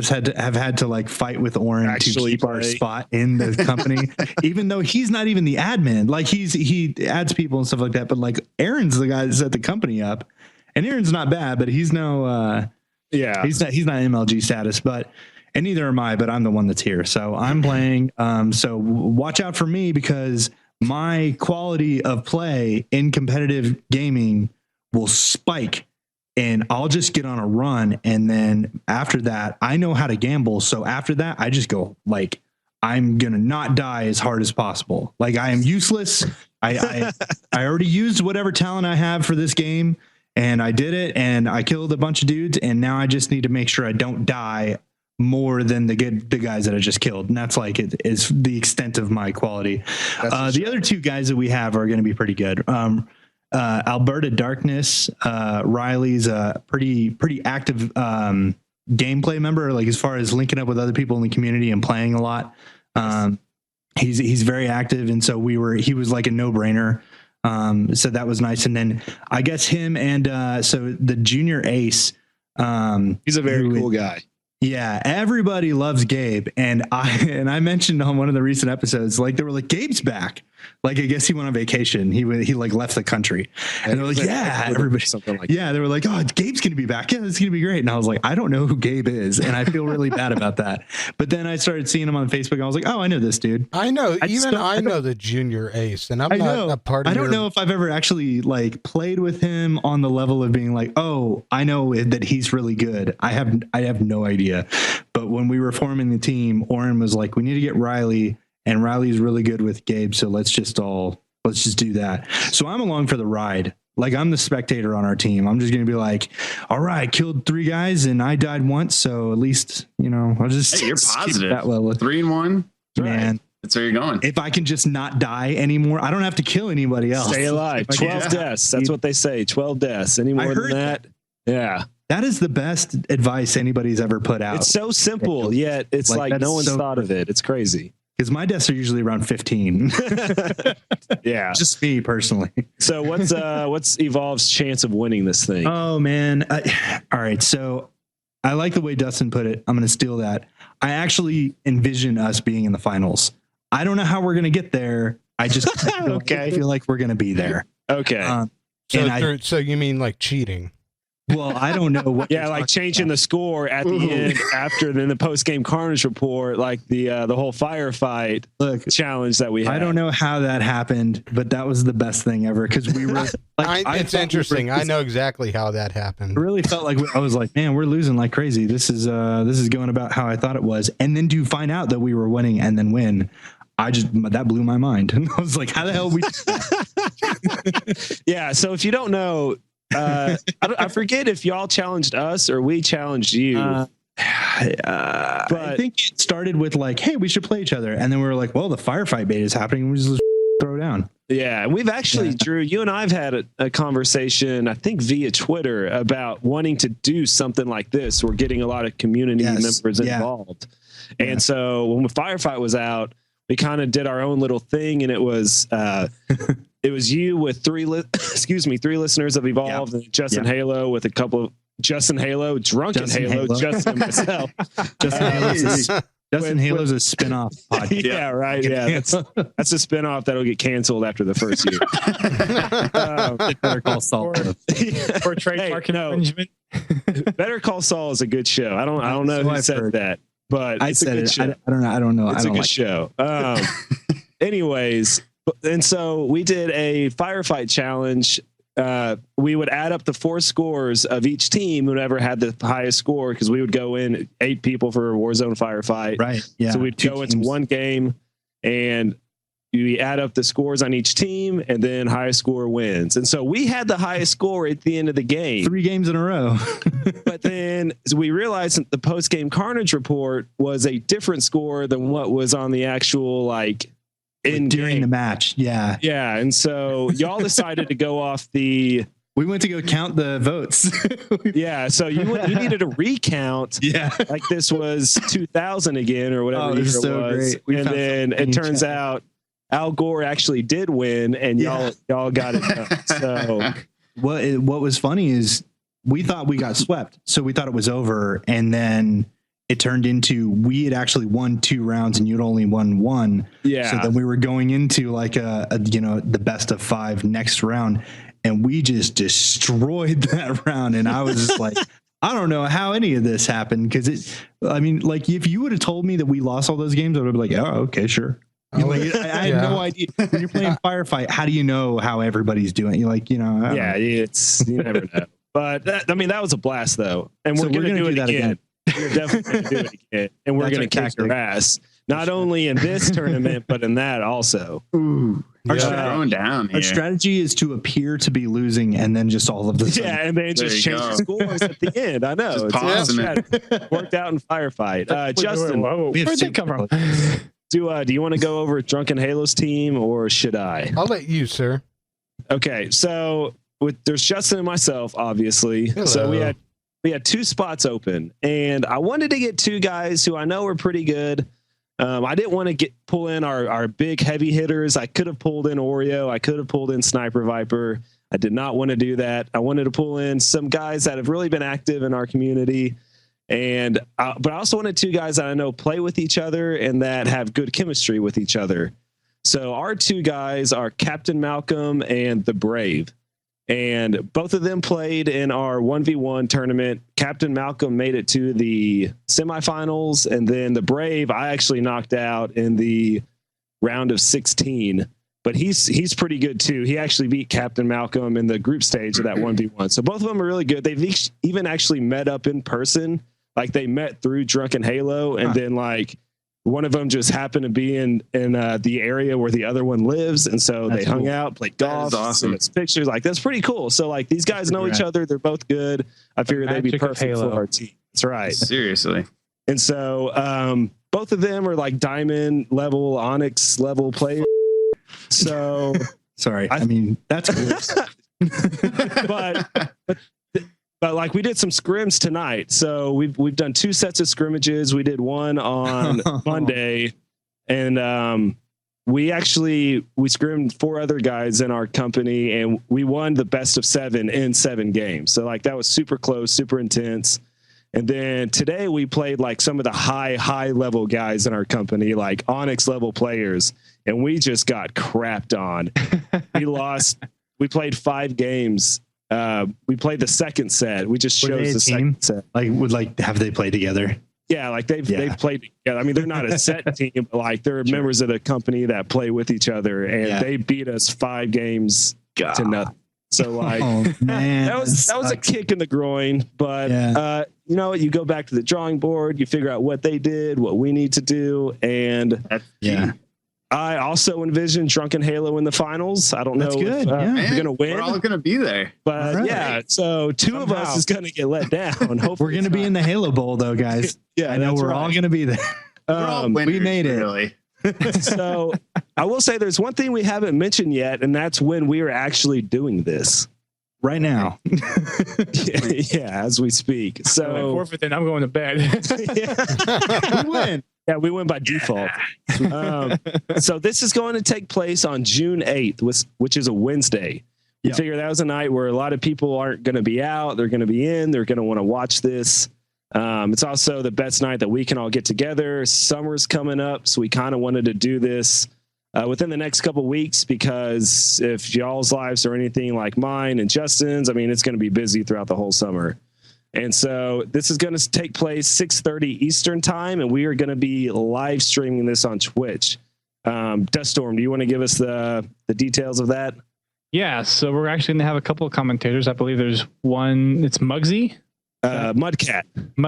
F: have had to like fight with Oren to keep our spot in the company, even though he's not even the admin. Like he adds people and stuff like that. But like Aaron's the guy that set the company up, and Aaron's not bad, but he's no, he's not MLG status, and neither am I, but I'm the one that's here. So I'm playing. So watch out for me, because my quality of play in competitive gaming will spike, and I'll just get on a run. And then after that, I know how to gamble. So after that, I just go like, I'm going to not die as hard as possible. Like, I am useless. I already used whatever talent I have for this game, and I did it, and I killed a bunch of dudes. And now I just need to make sure I don't die more than the guys that I just killed. And that's like, it is the extent of my quality. The other two guys that we have are going to be pretty good. Alberta Darkness, Riley's a pretty active gameplay member, like as far as linking up with other people in the community and playing a lot. He's very active. And so he was like a no-brainer. So that was nice. And then I guess him and so the junior ace,
B: he's a very cool guy.
F: Yeah, everybody loves Gabe, and I mentioned on one of the recent episodes, like they were like, Gabe's back. Like, I guess he went on vacation. He like left the country, and they're like, yeah, everybody, something like that. They were like, oh, Gabe's gonna be back. Yeah, it's gonna be great. And I was like, I don't know who Gabe is, and I feel really bad about that. But then I started seeing him on Facebook, and I was like, oh, I know this dude.
C: I know, I know the junior ace, and I'm not a part of.
F: I don't know if I've ever actually like played with him on the level of being like, oh, I know that he's really good. I have no idea. But when we were forming the team, Oren was like, we need to get Riley, and Riley's really good with Gabe, so let's just do that. So I'm along for the ride. Like, I'm the spectator on our team. I'm just going to be like, all right, killed 3 guys and I died once, so at least, I'll just
D: you're positive.
F: That level.
D: 3-1.
F: Man.
D: Right. That's where you're going.
F: If I can just not die anymore, I don't have to kill anybody else.
B: Stay alive. 12 deaths. That's what they say. 12 deaths. Any more than that? Yeah.
F: That is the best advice anybody's ever put out.
B: It's so simple, yet it's like no one's thought of it. It's crazy.
F: Because my deaths are usually around 15.
B: Yeah.
F: Just me personally.
B: So what's Evolve's chance of winning this thing?
F: Oh, man. All right. So I like the way Dustin put it. I'm going to steal that. I actually envision us being in the finals. I don't know how we're going to get there. I just I feel like we're going to be there.
B: Okay.
C: So you mean like cheating?
F: Well, I don't know what.
B: Yeah, like changing the score at the end after the post-game Carnage report, like the whole firefight challenge that we had.
F: I don't know how that happened, but that was the best thing ever, because we were. Like,
C: it's interesting. I know exactly how that happened.
F: It really felt like I was like, man, we're losing like crazy. This is going about how I thought it was, and then to find out that we were winning and then win. That blew my mind. And I was like, how the hell we?
B: Yeah. So if you don't know. I forget if y'all challenged us or we challenged you.
F: But I think it started with like, hey, we should play each other. And then we were like, well, the firefight beta is happening. We just throw down.
B: Yeah. And we've actually, Drew, you and I've had a conversation, I think via Twitter, about wanting to do something like this. We're getting a lot of community members involved. And so when the firefight was out, we kind of did our own little thing, and it was you with three listeners of Evolved, and Justin Halo with a couple of Justin Halo, Drunken Halo, Justin and myself.
F: Justin Halo's a spinoff podcast.
B: Yeah, right. Yeah, that's a spinoff that'll get canceled after the first year.
F: Better Call Saul
A: or trademark infringement.
B: Better Call Saul is a good show. I don't know who said that, but it's a good show.
F: I don't know.
B: It's a good show. Anyways, and so we did a firefight challenge. We would add up the 4 scores of each team, whoever had the highest score, because we would go in 8 people for a Warzone firefight.
F: Right. Yeah.
B: So we'd go into one game, and you add up the scores on each team, and then highest score wins. And so we had the highest score at the end of the game.
F: 3 games in a row.
B: But then we realized that the post-game Carnage report was a different score than what was on the actual, like,
F: during the match. Yeah.
B: Yeah. And so y'all decided to go off we
F: went to go count the votes.
B: Yeah. So you needed a recount.
F: Yeah.
B: Like this was 2000 again or whatever year it was.
F: Great.
B: And then it turns out Al Gore actually did win, and y'all got it done. So
F: what was funny is we thought we got swept. So we thought it was over. And then it turned into we had actually won 2 rounds and you'd only won 1.
B: Yeah.
F: So then we were going into like the best of 5 next round, and we just destroyed that round. And I was just like, I don't know how any of this happened, because if you would have told me that we lost all those games, I would have been like, oh, okay, sure. I had no idea. When you're playing firefight, how do you know how everybody's doing? You're like, you never know.
B: But that was a blast though, and we're gonna do that again. We're definitely going to do it again, and we're going to kick your ass. Not only in this tournament, but in that also.
F: Ooh,
D: our strategy
F: is to appear to be losing, and then just all of this.
B: Yeah, and then just change the scores at the end. I know. It's worked out in firefight. Justin,
A: where'd they come from?
B: Do you want to go over Drunken Halo's team, or should I?
C: I'll let you, sir.
B: Okay, so there's Justin and myself, obviously.
C: Hello.
B: So we had 2 spots open, and I wanted to get 2 guys who I know are pretty good. I didn't want to pull in our big heavy hitters. I could have pulled in Oreo. I could have pulled in Sniper Viper. I did not want to do that. I wanted to pull in some guys that have really been active in our community, but I also wanted 2 guys that I know play with each other and that have good chemistry with each other. So our 2 guys are Captain Malcolm and the Brave. And both of them played in our 1v1 tournament. Captain Malcolm made it to the semifinals, and then the Brave I actually knocked out in the round of 16. But he's pretty good too. He actually beat Captain Malcolm in the group stage of that 1v1. So both of them are really good. They've even actually met up in person. Like they met through Drunken Halo, and then like one of them just happened to be in the area where the other one lives, and so they hung out, played golf,
D: awesome.
B: and pictures. Like that's pretty cool. So like these guys know each other. They're both good. I figured they'd be perfect for our team. That's right.
D: Seriously.
B: And so both of them are like diamond level, onyx level players. So
F: sorry, that's cool.
B: But like we did some scrims tonight. So we've done 2 sets of scrimmages. We did one on Monday, and we scrimmed 4 other guys in our company, and we won the best of 7 in 7 games. So like that was super close, super intense. And then today we played like some of the high level guys in our company, like Onyx level players, and we just got crapped on. We lost. We played 5 games. We played the second set. We just chose the second set.
F: Have they played together?
B: Yeah, like they've played together. I mean, they're not a set team, but like they're members of the company that play with each other, and they beat us 5 games to nothing. So like,
F: man,
B: that was a kick in the groin. But you know, you go back to the drawing board, you figure out what they did, what we need to do, and I also envision Drunken Halo in the finals. I don't know if we're going to win.
D: We're all going to be there.
B: But so 2 of us is going to get let down. Hopefully
F: we're going to be in the Halo Bowl, though, guys. I know we're all going to be there.
D: We're all winners,
F: we made it.
D: Really.
B: So I will say there's one thing we haven't mentioned yet, and that's when we are actually doing this.
F: Right now.
B: Yeah, as we speak. So
A: forfeit, then I'm going to bed.
F: We win.
B: Yeah, we went by default. So this is going to take place on June 8th, which is a Wednesday. We figure that was a night where a lot of people aren't going to be out. They're going to be in. They're going to want to watch this. It's also the best night that we can all get together. Summer's coming up, so we kind of wanted to do this within the next couple of weeks, because if y'all's lives are anything like mine and Justin's, I mean, it's going to be busy throughout the whole summer. And so this is going to take place 6:30 Eastern time, and we are going to be live streaming this on Twitch. Duststorm, do you want to give us the details of that?
E: Yeah, so we're actually going to have a couple of commentators. I believe there's one. It's Muggsy.
B: Mudcat.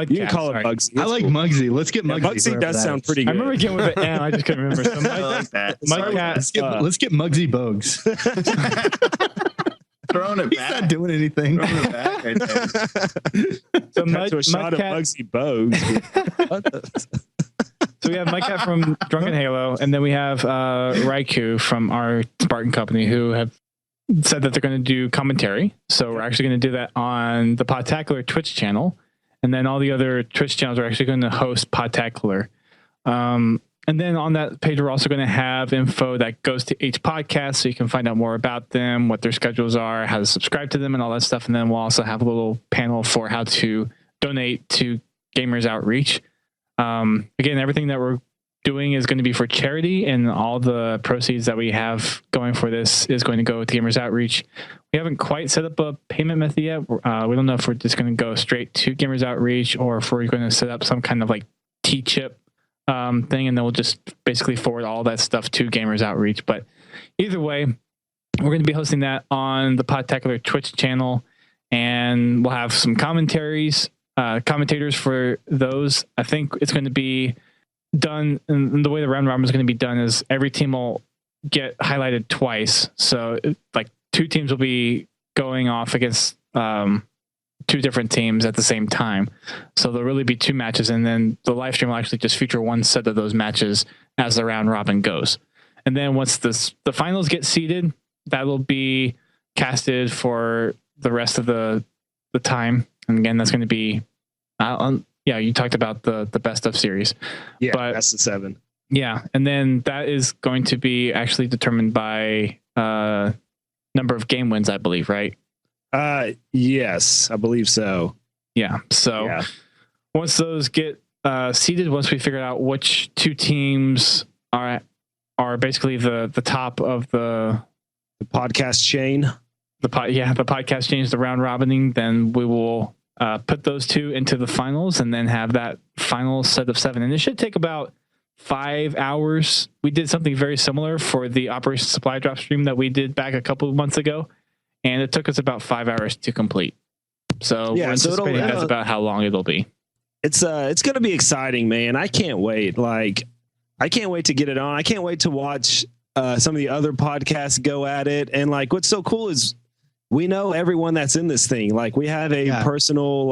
B: You can call it Muggsy.
F: I like Muggsy. Let's get Muggsy.
B: Muggsy does sound pretty good.
E: I remember getting with the M. I just couldn't remember. So
D: I like that.
E: Mudcat.
F: Let's get Muggsy Bogues.
D: Throwing it back.
F: He's not doing anything.
D: Throwing it back right there.
E: So
B: To a shot of Muggsy Bogues.
E: So we have Mudcat from Drunken Halo, and then we have Raikou from our Spartan company, who have said that they're going to do commentary. So we're actually going to do that on the Podtacular Twitch channel, and then all the other Twitch channels are actually going to host Podtacular. And then on that page, we're also going to have info that goes to each podcast, so you can find out more about them, what their schedules are, how to subscribe to them, and all that stuff. And then we'll also have a little panel for how to donate to Gamers Outreach. Again, everything that we're doing is going to be for charity, and all the proceeds that we have going for this is going to go to Gamers Outreach. We haven't quite set up a payment method yet. We don't know if we're just going to go straight to Gamers Outreach, or if we're going to set up some kind of like T-chip thing, and then we'll just basically forward all that stuff to Gamers Outreach. But either way, we're going to be hosting that on the Podtacular Twitch channel, and we'll have some commentators for those. I think it's going to be done, and the way the round robin is going to be done is every team will get highlighted twice. So like two teams will be going off against two different teams at the same time. So there'll really be two matches, and then the live stream will actually just feature one set of those matches as the round robin goes. And then once the finals get seeded, that will be casted for the rest of the time. And again, that's going to be you talked about the best of series.
B: Yeah,
E: but
B: best of 7.
E: Yeah, and then that is going to be actually determined by number of game wins, I believe, right?
B: Yes, I believe so.
E: Yeah. So once those get seeded, once we figure out which two teams are basically the top of the
B: podcast chain,
E: the podcast chain is the round robining, then we will put those two into the finals, and then have that final set of 7. And it should take about 5 hours. We did something very similar for the Operation Supply Drop stream that we did back a couple of months ago, and it took us about 5 hours to complete. So we're anticipating that's about how long it'll be.
B: It's going to be exciting, man. I can't wait. Like, I can't wait to get it on. I can't wait to watch some of the other podcasts go at it. And like, what's so cool is we know everyone that's in this thing. Like, we have a personal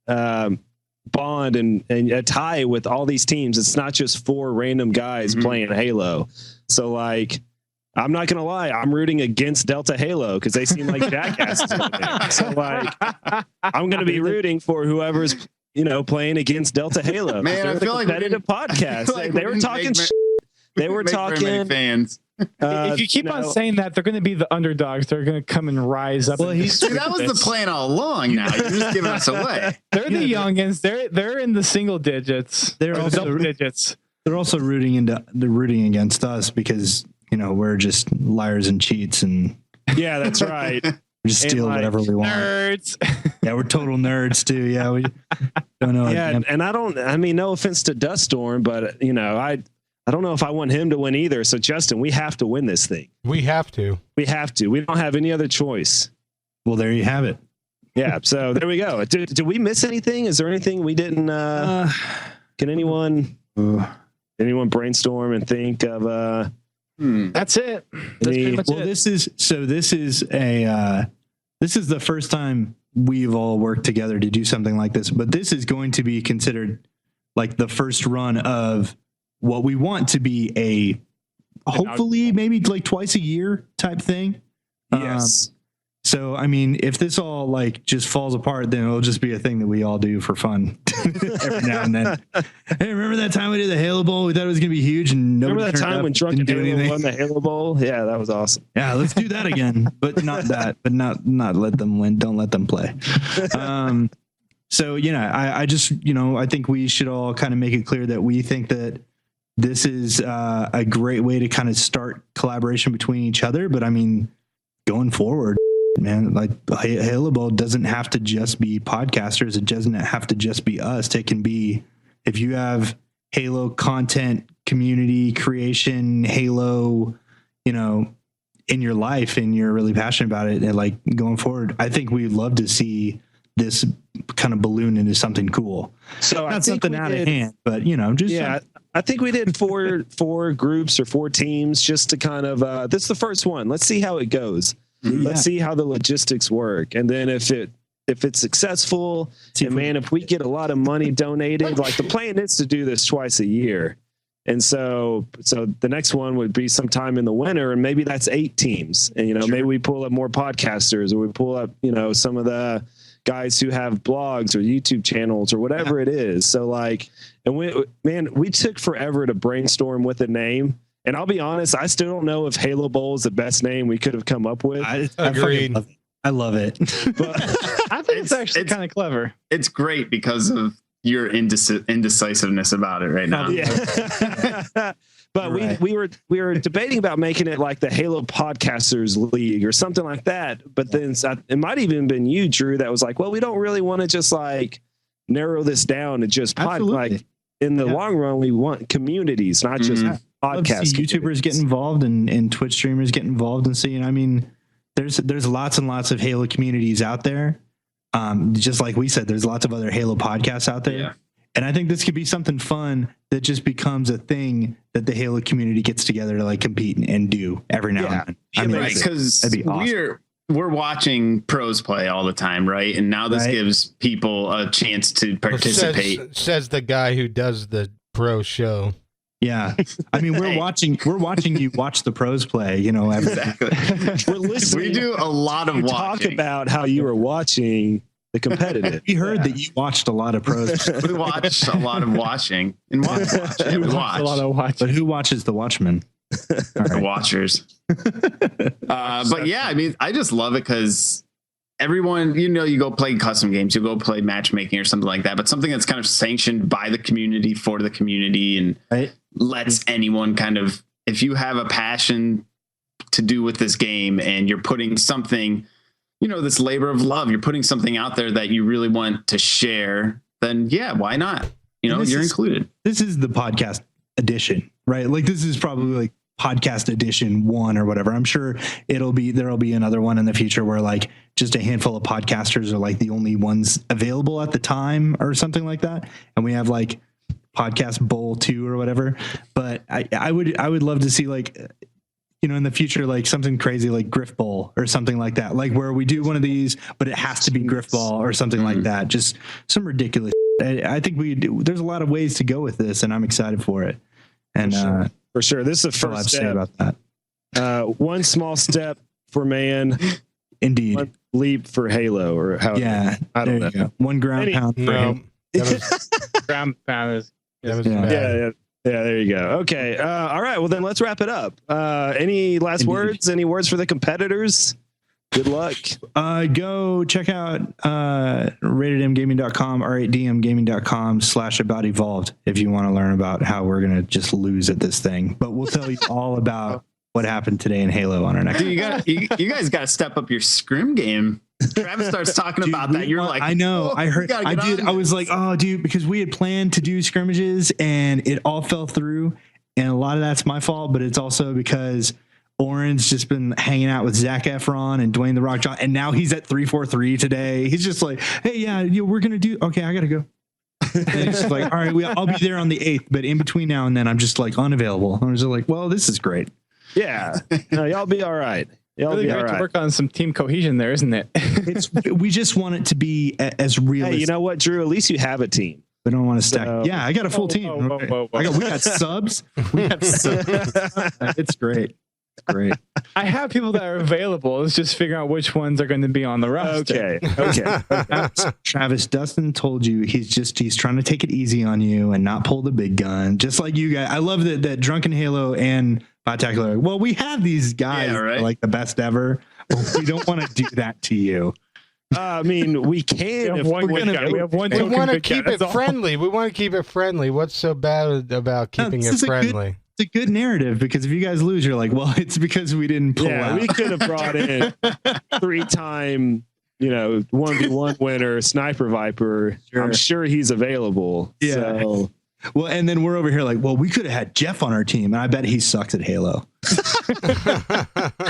B: bond and a tie with all these teams. It's not just 4 random guys playing Halo. So like, I'm not gonna lie, I'm rooting against Delta Halo because they seem like jackasses. So like, I'm gonna be rooting for whoever's playing against Delta Halo.
D: Man, I feel like
B: competitive podcast.
D: Like
B: they were talking. They were talking
D: fans.
E: If you keep on saying that, they're going to be the underdogs. They're going to come and rise up.
D: Well, that was the plan all along. Now you're just giving us away.
E: They're the youngins. They're in the single digits.
F: They're also
E: double digits.
F: They're also rooting against us because we're just liars and cheats, and
B: yeah, that's right.
F: We just steal whatever we want.
E: Nerds.
F: Yeah, we're total nerds too. Yeah, we don't know.
B: Yeah, and I mean, no offense to Duststorm, but I don't know if I want him to win either. So Justin, we have to win this thing.
C: We have to.
B: We don't have any other choice.
F: Well, there you have it.
B: Yeah. So there we go. Did we miss anything? Is there anything we didn't? Can anyone brainstorm and think of?
E: That's it. That's pretty much it.
F: This is the first time we've all worked together to do something like this, but this is going to be considered like the first run of what we want to be hopefully maybe like twice a year type thing.
B: Yes.
F: So, I mean, if this all like just falls apart, then it'll just be a thing that we all do for fun every now and then. Hey, remember that time we did the Halo Bowl? We thought it was going to be huge, and nobody
B: remember that time when Drunken Halo won the Halo Bowl? Yeah, that was awesome.
F: Yeah, let's do that again, but not that, but not let them win. Don't let them play. So, I just, I think we should all kind of make it clear that we think that this is a great way to kind of start collaboration between each other. But I mean, going forward, man, like Halo Bowl doesn't have to just be podcasters. It doesn't have to just be us. It can be, if you have Halo content, community creation, Halo, in your life and you're really passionate about it, and like going forward, I think we'd love to see this kind of balloon into something cool. So not something out of hand, but
B: I think we did four groups or 4 teams just to kind of this is the first one. Let's see how it goes. Let's see how the logistics work, and then if it's successful, if we get a lot of money donated, like the plan is to do this twice a year, and so the next one would be sometime in the winter, and maybe that's 8 teams, and maybe we pull up more podcasters, or we pull up some of the guys who have blogs or YouTube channels or whatever it is. So like, and we took forever to brainstorm with a name. And I'll be honest, I still don't know if Halo Bowl is the best name we could have come up with.
C: Agreed.
F: I love it.
B: But
E: I think it's actually kind of clever.
D: It's great because of your indecisiveness about it right now.
B: Yeah. But right. we were debating about making it like the Halo Podcasters League or something like that. But then it might even been you, Drew, that was like, well, we don't really want to just like narrow this down to just like in the long run, we want communities, not just podcasts.
F: YouTubers get involved and Twitch streamers get involved and seeing. I mean, there's lots and lots of Halo communities out there. Just like we said, there's lots of other Halo podcasts out there. Yeah. And I think this could be something fun that just becomes a thing that the Halo community gets together to like compete and do every now and then. I mean,
D: right, because awesome. We're watching pros play all the time, right? And now this gives people a chance to participate.
C: Says the guy who does the pro show.
F: Yeah, I mean, we're watching you watch the pros play.
D: Exactly. We're listening. We do a lot of watching.
B: Talk about how you were watching the competitive.
F: We heard that you watched a lot of pros.
D: We watched a lot of watching and watch. Yeah, we watch
E: a lot of watching.
F: But who watches the Watchmen?
D: The watchers. But yeah, I mean, I just love it because everyone, you go play custom games, you go play matchmaking or something like that, but something that's kind of sanctioned by the community for the community and lets anyone kind of, if you have a passion to do with this game and you're putting something, this labor of love, you're putting something out there that you really want to share, then yeah, why not? You're included.
F: This is the podcast edition, right? Like this is probably like podcast edition 1 or whatever. I'm sure there'll be another one in the future where like just a handful of podcasters are like the only ones available at the time or something like that. And we have like podcast bowl 2 or whatever. But I would love to see like, in the future, like something crazy like Griff Bowl or something like that, like where we do one of these, but it has to be Griff Ball or something like that. Just some ridiculous. I think there's a lot of ways to go with this and I'm excited for it. And
B: for sure. This is the first step
F: about that.
B: One small step for man.
F: Indeed.
B: One leap for Halo or how.
F: Yeah.
B: I don't know.
F: Go. 1 ground pound for him.
E: Ground pound is.
B: Yeah, there you go. Okay. All right. Well, then let's wrap it up. Any last words? Any words for the competitors? Good luck.
F: Go check out ratedmgaming.com, r8dmgaming.com/aboutevolved if you want to learn about how we're going to just lose at this thing. But we'll tell you all about what happened today in Halo on our next.
D: Dude, you guys got to step up your scrim game. Travis starts talking about that. You're like,
F: I know. I heard. I did. I was like, oh, dude, because we had planned to do scrimmages and it all fell through. And a lot of that's my fault, but it's also because Oren's just been hanging out with Zac Efron and Dwayne The Rock Johnson, and now he's at 343 today. He's just like, hey, yeah, we're gonna do. Okay, I gotta go. And it's just like, all right, I'll be there on the 8th, but in between now and then, I'm just like unavailable. I'm just like, well, this is great.
B: Yeah, no, y'all be all right. Y'all
E: really
B: be
E: great
B: all right.
E: to work on some team cohesion there, isn't it?
F: We just want it to be as realistic.
B: Hey, you know what, Drew? At least you have a team.
F: We don't want to stack. Yeah, I got a full team.
E: Whoa.
F: We got subs. We have subs. It's great. great.
E: I have people that are available. It's just figuring out which ones are going to be on the roster.
B: Okay.
F: Travis, Dustin told you he's trying to take it easy on you and not pull the big gun, just like you guys. I love that Drunken Halo and Podtacular. Well, we have these guys that are like the best ever. But we don't want to do that to you.
B: I mean, we can.
E: We have one.
C: We want to keep it friendly. We want to keep it friendly. What's so bad about keeping it friendly?
F: It's a good narrative, because if you guys lose, you're like, well, it's because we didn't pull out.
B: We could have brought in 3-time, 1v1 winner, Sniper Viper. Sure. I'm sure he's available.
F: Yeah.
B: So.
F: Well, and then we're over here like, well, we could have had Jeff on our team, and I bet he sucks at Halo.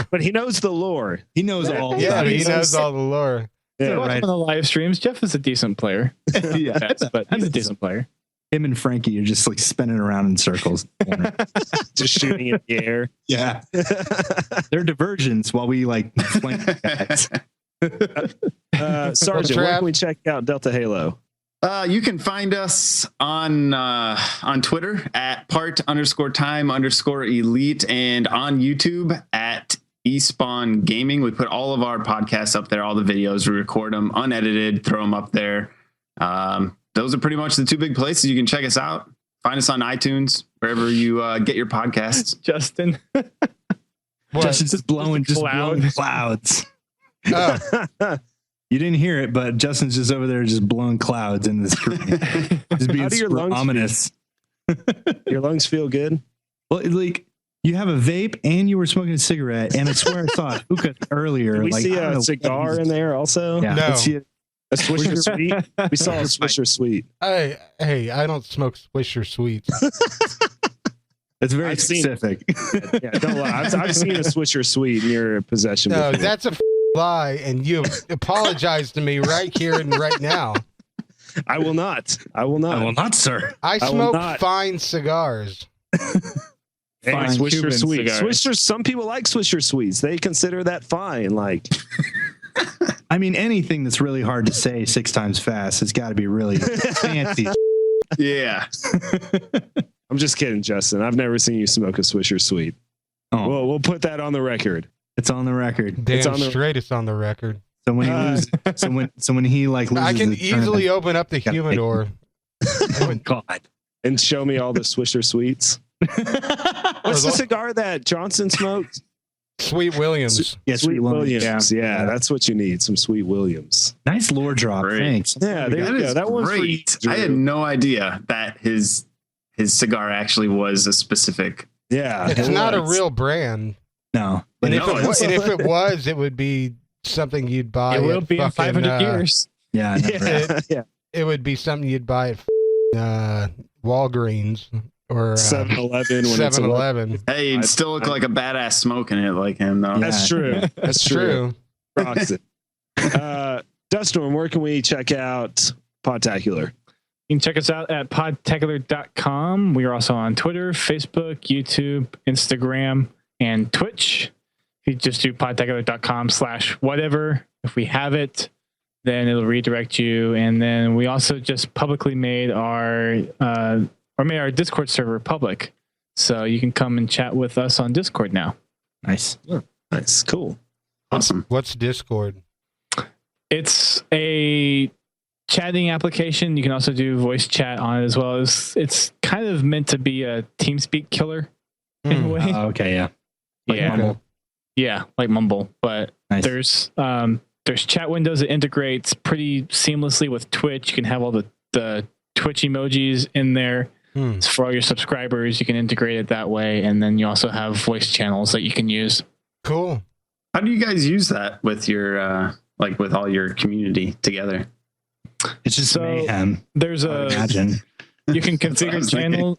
B: But he knows the lore.
F: He knows all.
C: Yeah, he knows all the lore.
E: Yeah, watch him on the live streams. Jeff is a decent player.
F: Yeah,
E: but he's a decent player.
F: Him and Frankie are just like spinning around in circles.
B: Just shooting in the air.
F: Yeah. They're diversions while we like flank guys.
B: Sergeant, where can we check out Delta Halo?
D: You can find us on Twitter at part_time_elite and on YouTube at Espawn Gaming. We put all of our podcasts up there, all the videos, we record them unedited, throw them up there. Those are pretty much the two big places you can check us out. Find us on iTunes, wherever you get your podcasts.
E: Justin.
F: Justin's just blowing clouds. Oh. You didn't hear it, but Justin's just over there just blowing clouds in the screen. Just being super ominous.
B: Your lungs feel good?
F: Well, like, you have a vape and you were smoking a cigarette, and I swear I saw a hookah earlier.
B: Did we see a cigar in there also?
F: Yeah,
C: no.
B: A Swisher Sweet? We saw a Swisher Sweet.
C: Hey, I don't smoke Swisher Sweets.
F: It's very specific.
B: Yeah, don't lie. I've seen a Swisher Sweet in your possession
C: No,
B: before.
C: that's a lie, and you apologize to me right here and right now.
B: I will not,
F: sir.
C: I smoke fine cigars.
B: Fine Swisher Sweet. Swisher. Some people like Swisher Sweets. They consider that fine. Like,
F: I mean, anything that's really hard to say 6 times fast has got to be really fancy.
D: Yeah.
B: I'm just kidding, Justin. I've never seen you smoke a Swisher Sweet. Oh. Well, we'll put that on the record.
F: It's on the record.
C: Damn
F: it's on
C: straight, it's on the record.
F: So when he loses, when he like loses,
C: I can easily open up the humidor.
F: Oh God!
B: And show me all the Swisher Sweets. What's the cigar that Johnson smoked?
C: Sweet Williams.
F: Yeah,
B: Sweet Williams. Yeah, that's what you need. Some Sweet Williams.
F: Nice lore drop.
D: Great.
F: Thanks.
B: Yeah, there you go. That one's
D: great.
B: For you,
D: I had no idea that his cigar actually was a specific.
B: Yeah,
C: it's not a real brand.
F: No,
C: and if it was, it would be something you'd buy.
E: It will be in 500 years.
F: Yeah,
C: it would be something you'd buy at Walgreens or
B: 7-Eleven.
C: 7-Eleven.
D: Hey, you'd still look like a badass smoking it like him, though.
B: That's true. That's true. Rocks it. Dustin, where can we check out Podtacular?
E: You can check us out at podtacular.com. We are also on Twitter, Facebook, YouTube, Instagram, and Twitch. If you just do podtacular.com/whatever, if we have it, then it'll redirect you. And then we also just publicly made our Discord server public, so you can come and chat with us on Discord now.
F: Nice.
B: Oh, nice. Cool.
D: Awesome.
C: What's Discord?
E: It's a chatting application. You can also do voice chat on it as well. It's kind of meant to be a TeamSpeak killer in a way.
F: Okay, yeah.
E: Like Mumble. Yeah, like Mumble. But
F: nice.
E: There's chat windows that integrates pretty seamlessly with Twitch. You can have all the Twitch emojis in there. So for all your subscribers, you can integrate it that way. And then you also have voice channels that you can use.
C: Cool.
D: How do you guys use that with your with all your community together?
F: It's just mayhem.
E: There's
F: imagine.
E: You can configure channels.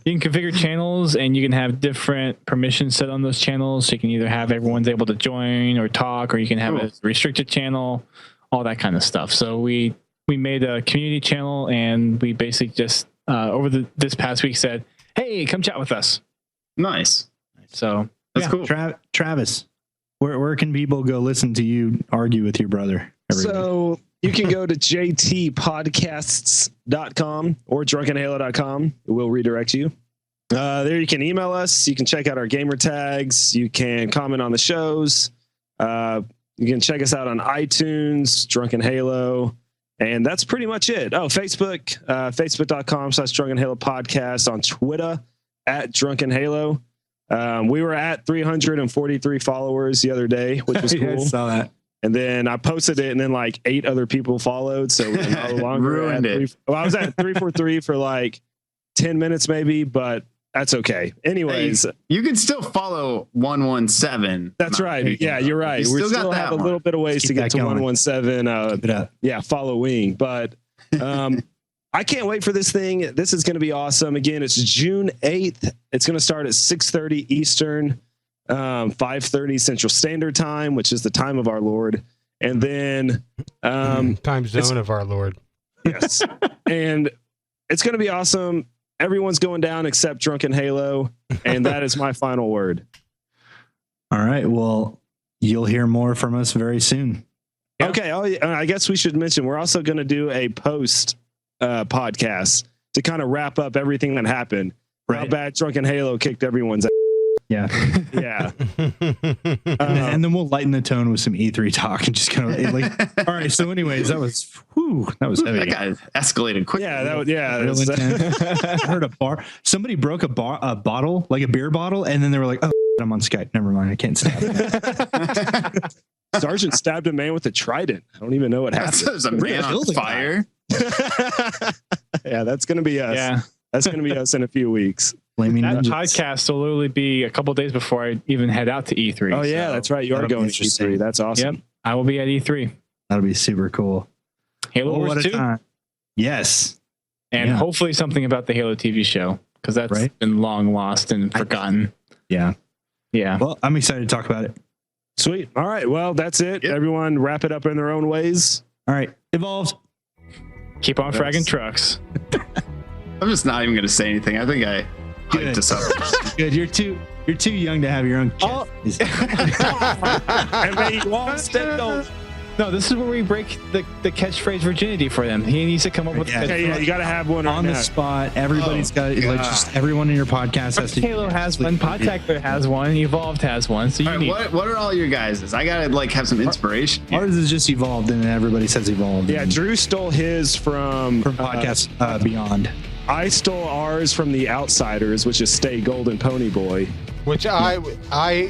E: You can configure channels, and you can have different permissions set on those channels. So you can either have everyone's able to join or talk, or you can have a restricted channel, all that kind of stuff. So we made a community channel, and we basically just over this past week said, "Hey, come chat with us."
D: Nice.
E: So
D: that's cool.
F: Travis, where can people go listen to you argue with your brother?
B: So you can go to jtpodcasts.com or drunkenhalo.com. It will redirect you. There you can email us. You can check out our gamer tags. You can comment on the shows. You can check us out on iTunes, Drunken Halo. And that's pretty much it. Oh, Facebook, facebook.com/Drunken Halo podcast, on Twitter @Drunken Halo. We were at 343 followers the other day, which was cool.
F: I saw that.
B: And then I posted it, and then like 8 other people followed. So we're no longer
D: Ruined it.
B: I was at 343 for like 10 minutes maybe, but that's okay. Anyways,
D: you can still follow 117.
B: that's right. Yeah, you're right. We still have a little bit of ways to get to 117. Yeah, following. But I can't wait for this thing. This is going to be awesome. Again, it's June 8th. It's going to start at 6:30 Eastern, 5:30 Central Standard Time, which is the time of our Lord. And then
C: time zone of our Lord.
B: Yes. And it's going to be awesome. Everyone's going down except Drunken Halo. And that is my final word.
F: All right. Well, you'll hear more from us very soon.
B: Yeah. Okay. I guess we should mention we're also going to do a post podcast to kind of wrap up everything that happened. Right. How bad Drunken Halo kicked everyone's ass.
F: Yeah.
B: Yeah.
F: And then we'll lighten the tone with some E3 talk and just kind of like, all right. So anyways, that was heavy.
D: That got escalated quickly.
B: Yeah.
F: Real intense. I heard a bar. Somebody broke a bottle, like a beer bottle. And then they were like, oh, I'm on Skype. Never mind. I can't stab.
B: Sergeant stabbed a man with a trident. I don't even know what happened.
D: There's a man on fire.
B: Yeah, that's going to be us.
A: Yeah.
B: That's going to be us in a few weeks.
A: That podcast will literally be a couple days before I even head out to E3.
B: Oh, yeah, that's right. You are going to E3. That's awesome.
A: Yep, I will be at E3.
F: That'll be super cool.
A: Halo Wars 2.
F: Yes.
A: And hopefully something about the Halo TV show, because that's been long lost and forgotten.
F: Yeah.
A: Well,
F: I'm excited to talk about it.
B: Sweet. All right. Well, that's it. Yep. Everyone wrap it up in their own ways.
F: All right. Evolved.
A: Keep on fragging trucks.
D: I'm just not even going to say anything. I think I hyped us up.
F: Good. You're too young to have your own kids.
B: And they won't stay gold.
A: No, this is where we break the catchphrase virginity for them. He needs to come up with a catchphrase.
B: Yeah, you got to have one
F: on the spot. Everybody's got just everyone in your podcast has to.
A: Halo has one. Podtacular has one. Evolved has one. So
D: what are all your guys'? I gotta have some inspiration.
F: Ours is just Evolved, and everybody says Evolved.
B: Yeah, Drew stole his from
F: Podcast Beyond.
B: I stole ours from The Outsiders, which is Stay Golden Pony Boy.
C: Which I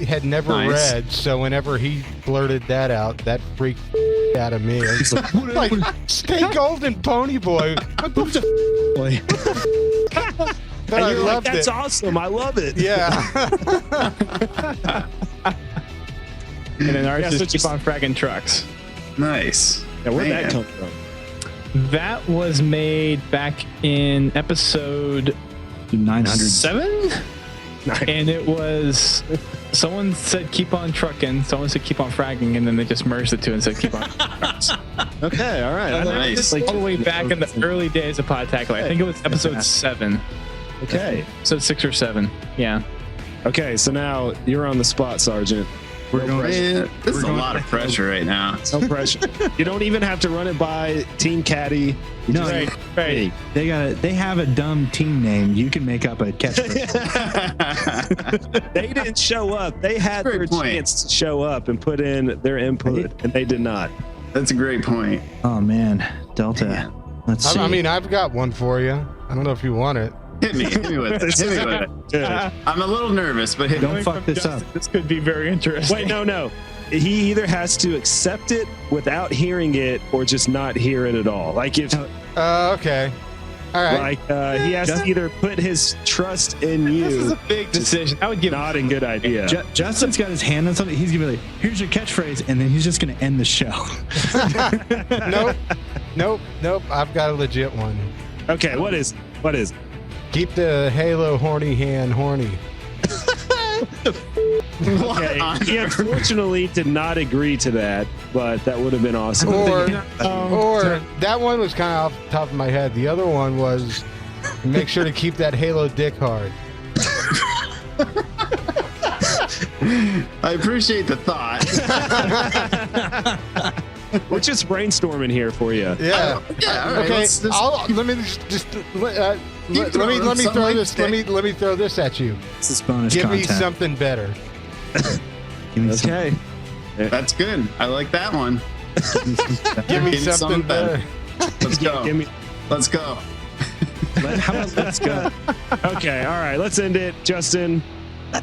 C: had never read, so whenever he blurted that out, that freaked out of me. I was like, Stay Golden Pony Boy. What the boy? But I loved
B: That's awesome. I love it.
C: Yeah.
A: And then ours is Keep on Fragging Trucks.
D: Nice.
B: Yeah, where'd that come from?
A: That was made back in episode
F: 907.
A: And it was someone said keep on trucking, someone said keep on fragging, and then they just merged the two and said keep on trucks.
B: Okay, all right.
D: Nice.
A: All the way back in the early days of Podtacular. I think it was episode 7.
B: Okay.
A: So 6 or 7. Yeah.
B: Okay, so now you're on the spot, Sergeant.
D: This is a lot of pressure right now.
B: No pressure. You don't even have to run it by Team Caddy.
F: No,
A: right.
F: They have a dumb team name. You can make up a catchphrase.
B: They didn't show up. They had their chance to show up and put in their input, and they did not.
D: That's a great point.
F: Oh man, Delta. Let's see.
C: I mean, I've got one for you. I don't know if you want it.
D: Hit me with it. I'm a little nervous, but
F: don't fuck this up.
A: This could be very interesting.
B: Wait, no. He either has to accept it without hearing it, or just not hear it at all. Like if,
C: okay, all right.
B: Like he has to either put his trust in you.
A: This is a big decision. I would give
B: not a good idea.
F: Justin's got his hand on something. He's gonna be like, "Here's your catchphrase," and then he's just gonna end the show.
C: Nope. I've got a legit one.
B: Okay, what is?
C: Keep the Halo horny hand horny.
B: Okay, he unfortunately did not agree to that, but that would have been awesome.
C: Or that one was kind of off the top of my head. The other one was make sure to keep that Halo dick hard.
D: I appreciate the thought.
B: We're just brainstorming here for you.
C: Yeah.
D: Yeah. All right,
C: Okay.
D: let
C: me throw this at you.
F: This is bonus
C: Give
F: content.
C: me something better.
F: Give me some-
B: Okay.
D: That's good. I like that one.
C: Give me something better.
D: Let's go. Let's go.
B: Let's go. Okay. All right. Let's end it. Justin,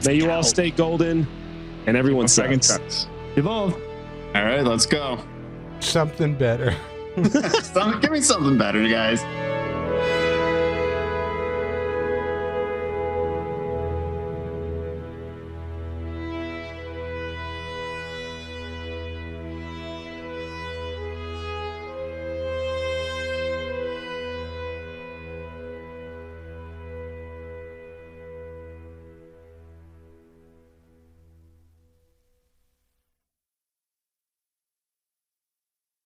B: may you all stay golden and everyone sucks.
F: Evolve.
D: All right. Let's go.
C: Something better.
D: Give me something better, guys.